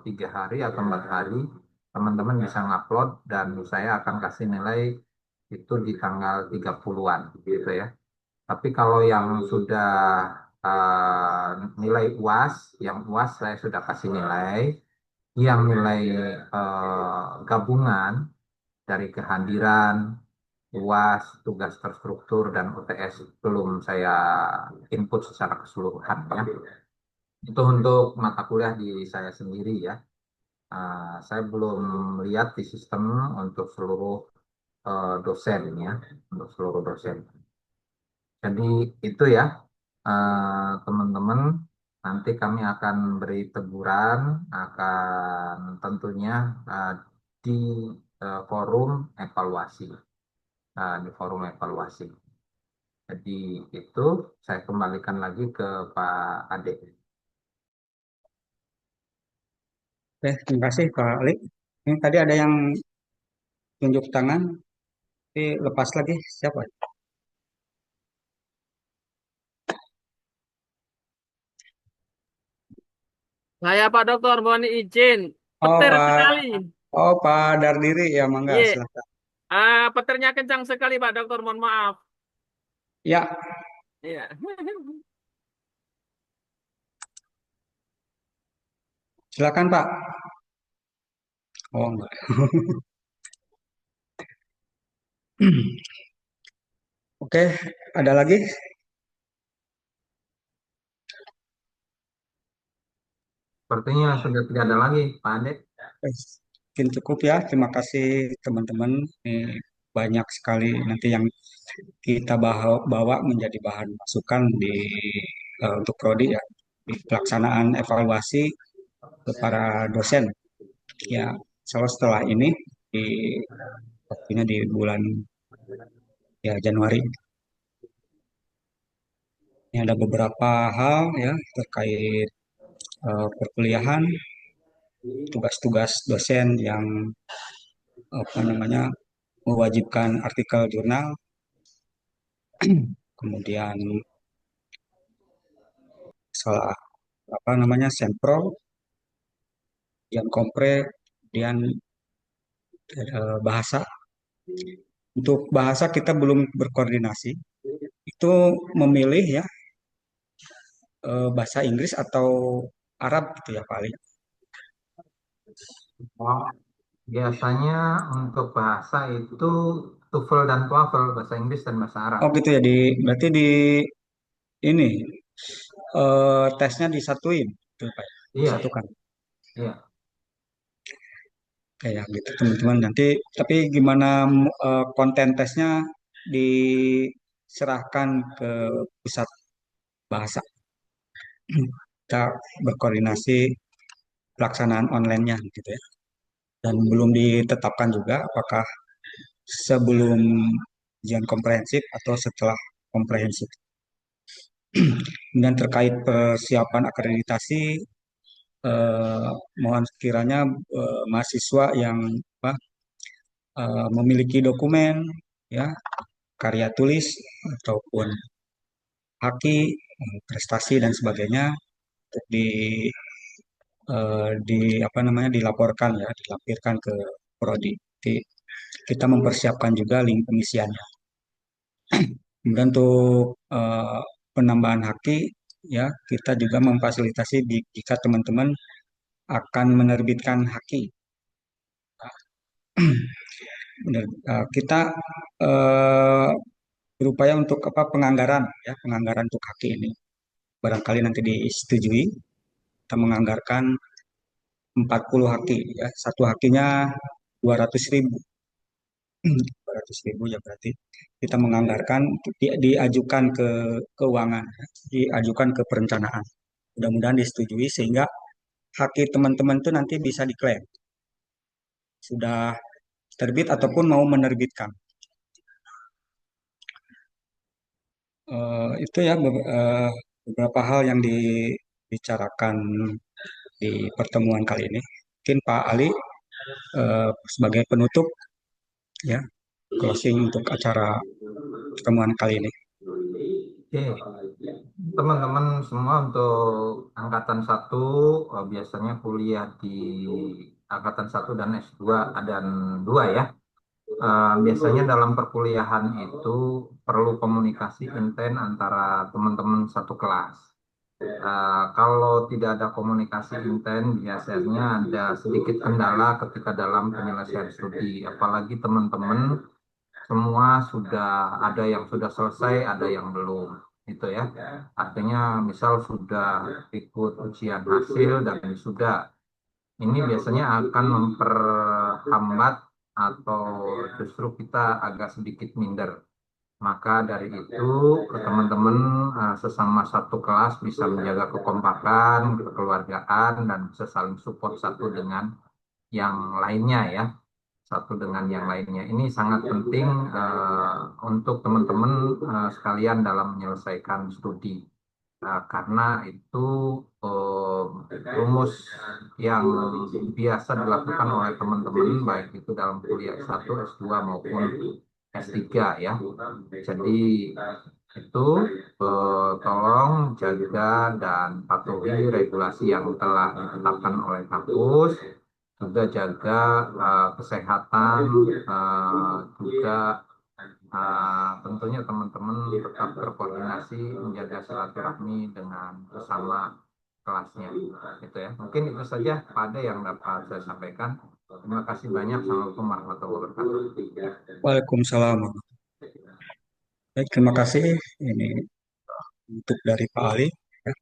3 hari atau 4 hari teman-teman bisa ngupload, dan saya akan kasih nilai itu di tanggal 30-an gitu ya. Tapi kalau yang sudah nilai UAS, yang UAS saya sudah kasih nilai, yang nilai gabungan dari kehadiran, UAS, tugas terstruktur, dan UTS belum saya input secara keseluruhan ya. Itu untuk mata kuliah di saya sendiri ya. Saya belum lihat di sistem untuk seluruh dosen ya, untuk seluruh dosen. Jadi itu ya, teman-teman. Nanti kami akan beri teguran, akan tentunya di forum evaluasi, di forum evaluasi. Jadi itu saya kembalikan lagi ke Pak Ade. Oke, terima kasih Pak Ali. Ini tadi ada yang tunjuk tangan, tapi lepas lagi. Siapa? Saya Pak Dokter, mohon izin. Oh Petir Pak, sekali. Pak Dardiri ya, mangga Iya. silakan. Petirnya kencang sekali Pak Dokter, mohon maaf. Ya, Iya. silakan Pak. Oh enggak. Oke, ada lagi? Sepertinya sudah tidak ada lagi, Pak Ade. Mungkin cukup ya. Terima kasih teman-teman. Ini banyak sekali nanti yang kita bawa menjadi bahan masukan untuk prodi ya, di pelaksanaan evaluasi ke para dosen. Ya, selalu setelah ini di waktunya di bulan ya Januari. Ini ada beberapa hal ya terkait perkuliahan, tugas-tugas dosen yang apa namanya mewajibkan artikel jurnal, kemudian salah apa namanya sempro, kemudian kompre, kemudian bahasa. Untuk bahasa kita belum berkoordinasi. Itu memilih ya bahasa Inggris atau Arab gitu ya paling. Oh, biasanya untuk bahasa itu TOEFL dan TOEFL, bahasa Inggris dan bahasa Arab. Oh gitu ya berarti di ini tesnya disatuin, gitu, Pak. Iya, Disatukan. iya. Kayak gitu teman-teman. Nanti tapi gimana konten tesnya diserahkan ke pusat bahasa. Kita berkoordinasi pelaksanaan online-nya gitu ya. Dan belum ditetapkan juga apakah sebelum ujian komprehensif atau setelah komprehensif. Dan terkait persiapan akreditasi, eh, mohon sekiranya mahasiswa yang apa, memiliki dokumen, ya karya tulis ataupun haki, prestasi dan sebagainya untuk di apa namanya dilaporkan ya, dilampirkan ke prodi. Jadi, kita mempersiapkan juga link pengisiannya. Kemudian untuk penambahan haki ya kita juga memfasilitasi jika teman-teman akan menerbitkan haki. Kita berupaya untuk apa penganggaran ya penganggaran untuk haki ini barangkali nanti disetujui kita menganggarkan 40 haki ya satu hakinya 200.000 200.000 ya berarti kita menganggarkan diajukan ke keuangan diajukan ke perencanaan mudah-mudahan disetujui sehingga haki teman-teman itu nanti bisa diklaim sudah terbit ataupun mau menerbitkan. Itu ya beberapa hal yang dibicarakan di pertemuan kali ini. Mungkin Pak Ali sebagai penutup ya closing untuk acara pertemuan kali ini. Oke, teman-teman semua untuk angkatan 1 biasanya kuliah di angkatan 1 dan S2 dan 2 ya. Biasanya dalam perkuliahan itu perlu komunikasi intens antara teman-teman satu kelas. Kalau tidak ada komunikasi intens, biasanya ada sedikit kendala ketika dalam penyelesaian studi. Apalagi teman-teman semua sudah ada yang sudah selesai, ada yang belum, gitu ya. Artinya, misal sudah ikut ujian hasil dan sudah, ini biasanya akan memperhambat atau justru kita agak sedikit minder. Maka dari itu, teman-teman sesama satu kelas bisa menjaga kekompakan, kekeluargaan, dan bisa saling support satu dengan yang lainnya ya. Satu dengan yang lainnya. Ini sangat penting untuk teman-teman sekalian dalam menyelesaikan studi. Karena itu rumus yang biasa dilakukan oleh teman-teman baik itu dalam kuliah S1, S2 maupun S3 ya. Jadi itu tolong jaga dan patuhi regulasi yang telah ditetapkan oleh kampus, juga jaga kesehatan, juga tentunya teman-teman tetap berkoordinasi menjaga silaturahmi dengan sesama kelasnya, gitu ya. Mungkin itu saja pada yang dapat saya sampaikan. Terima kasih banyak. Assalamualaikum warahmatullahi wabarakatuh. Waalaikumsalam. Baik, terima kasih ini untuk dari Pak Ali. Ya.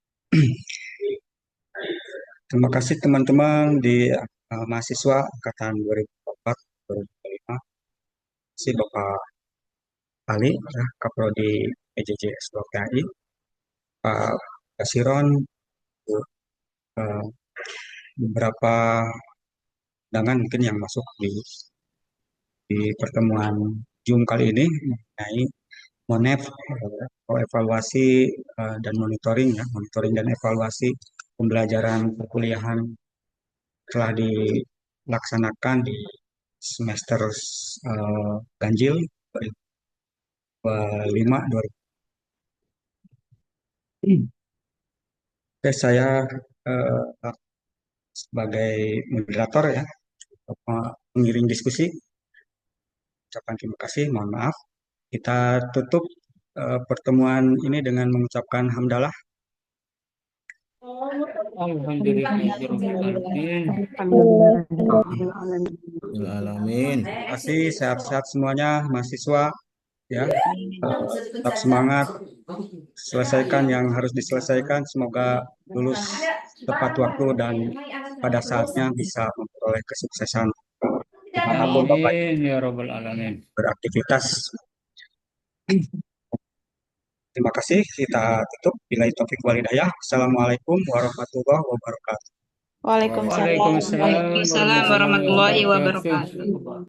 Terima kasih teman-teman di mahasiswa angkatan 2004 2005. Terima kasih Bapak Ali, ya, Kaprodi PJJ S2PAI, Pak Kasiron, beberapa undangan mungkin yang masuk di pertemuan Zoom kali ini mengenai MONEF atau evaluasi dan monitoring, ya, monitoring dan evaluasi pembelajaran perkuliahan telah dilaksanakan di semester ganjil 2005 2000. Oke, saya sebagai moderator, ya, pengiring diskusi, ucapkan terima kasih, mohon maaf. Kita tutup pertemuan ini dengan mengucapkan hamdalah. Alamin. Terima kasih, sehat-sehat semuanya mahasiswa, ya, tetap semangat, selesaikan yang harus diselesaikan, semoga lulus tepat waktu dan pada saatnya bisa memperoleh kesuksesan dimanapun Bapak Amin ya Rabbal Alamin. beraktivitas. Terima kasih, kita tutup. Billahi taufik wal hidayah. Assalamualaikum warahmatullahi wabarakatuh. Waalaikumsalam. Waalaikumsalam Waalaikumsalam warahmatullahi wabarakatuh.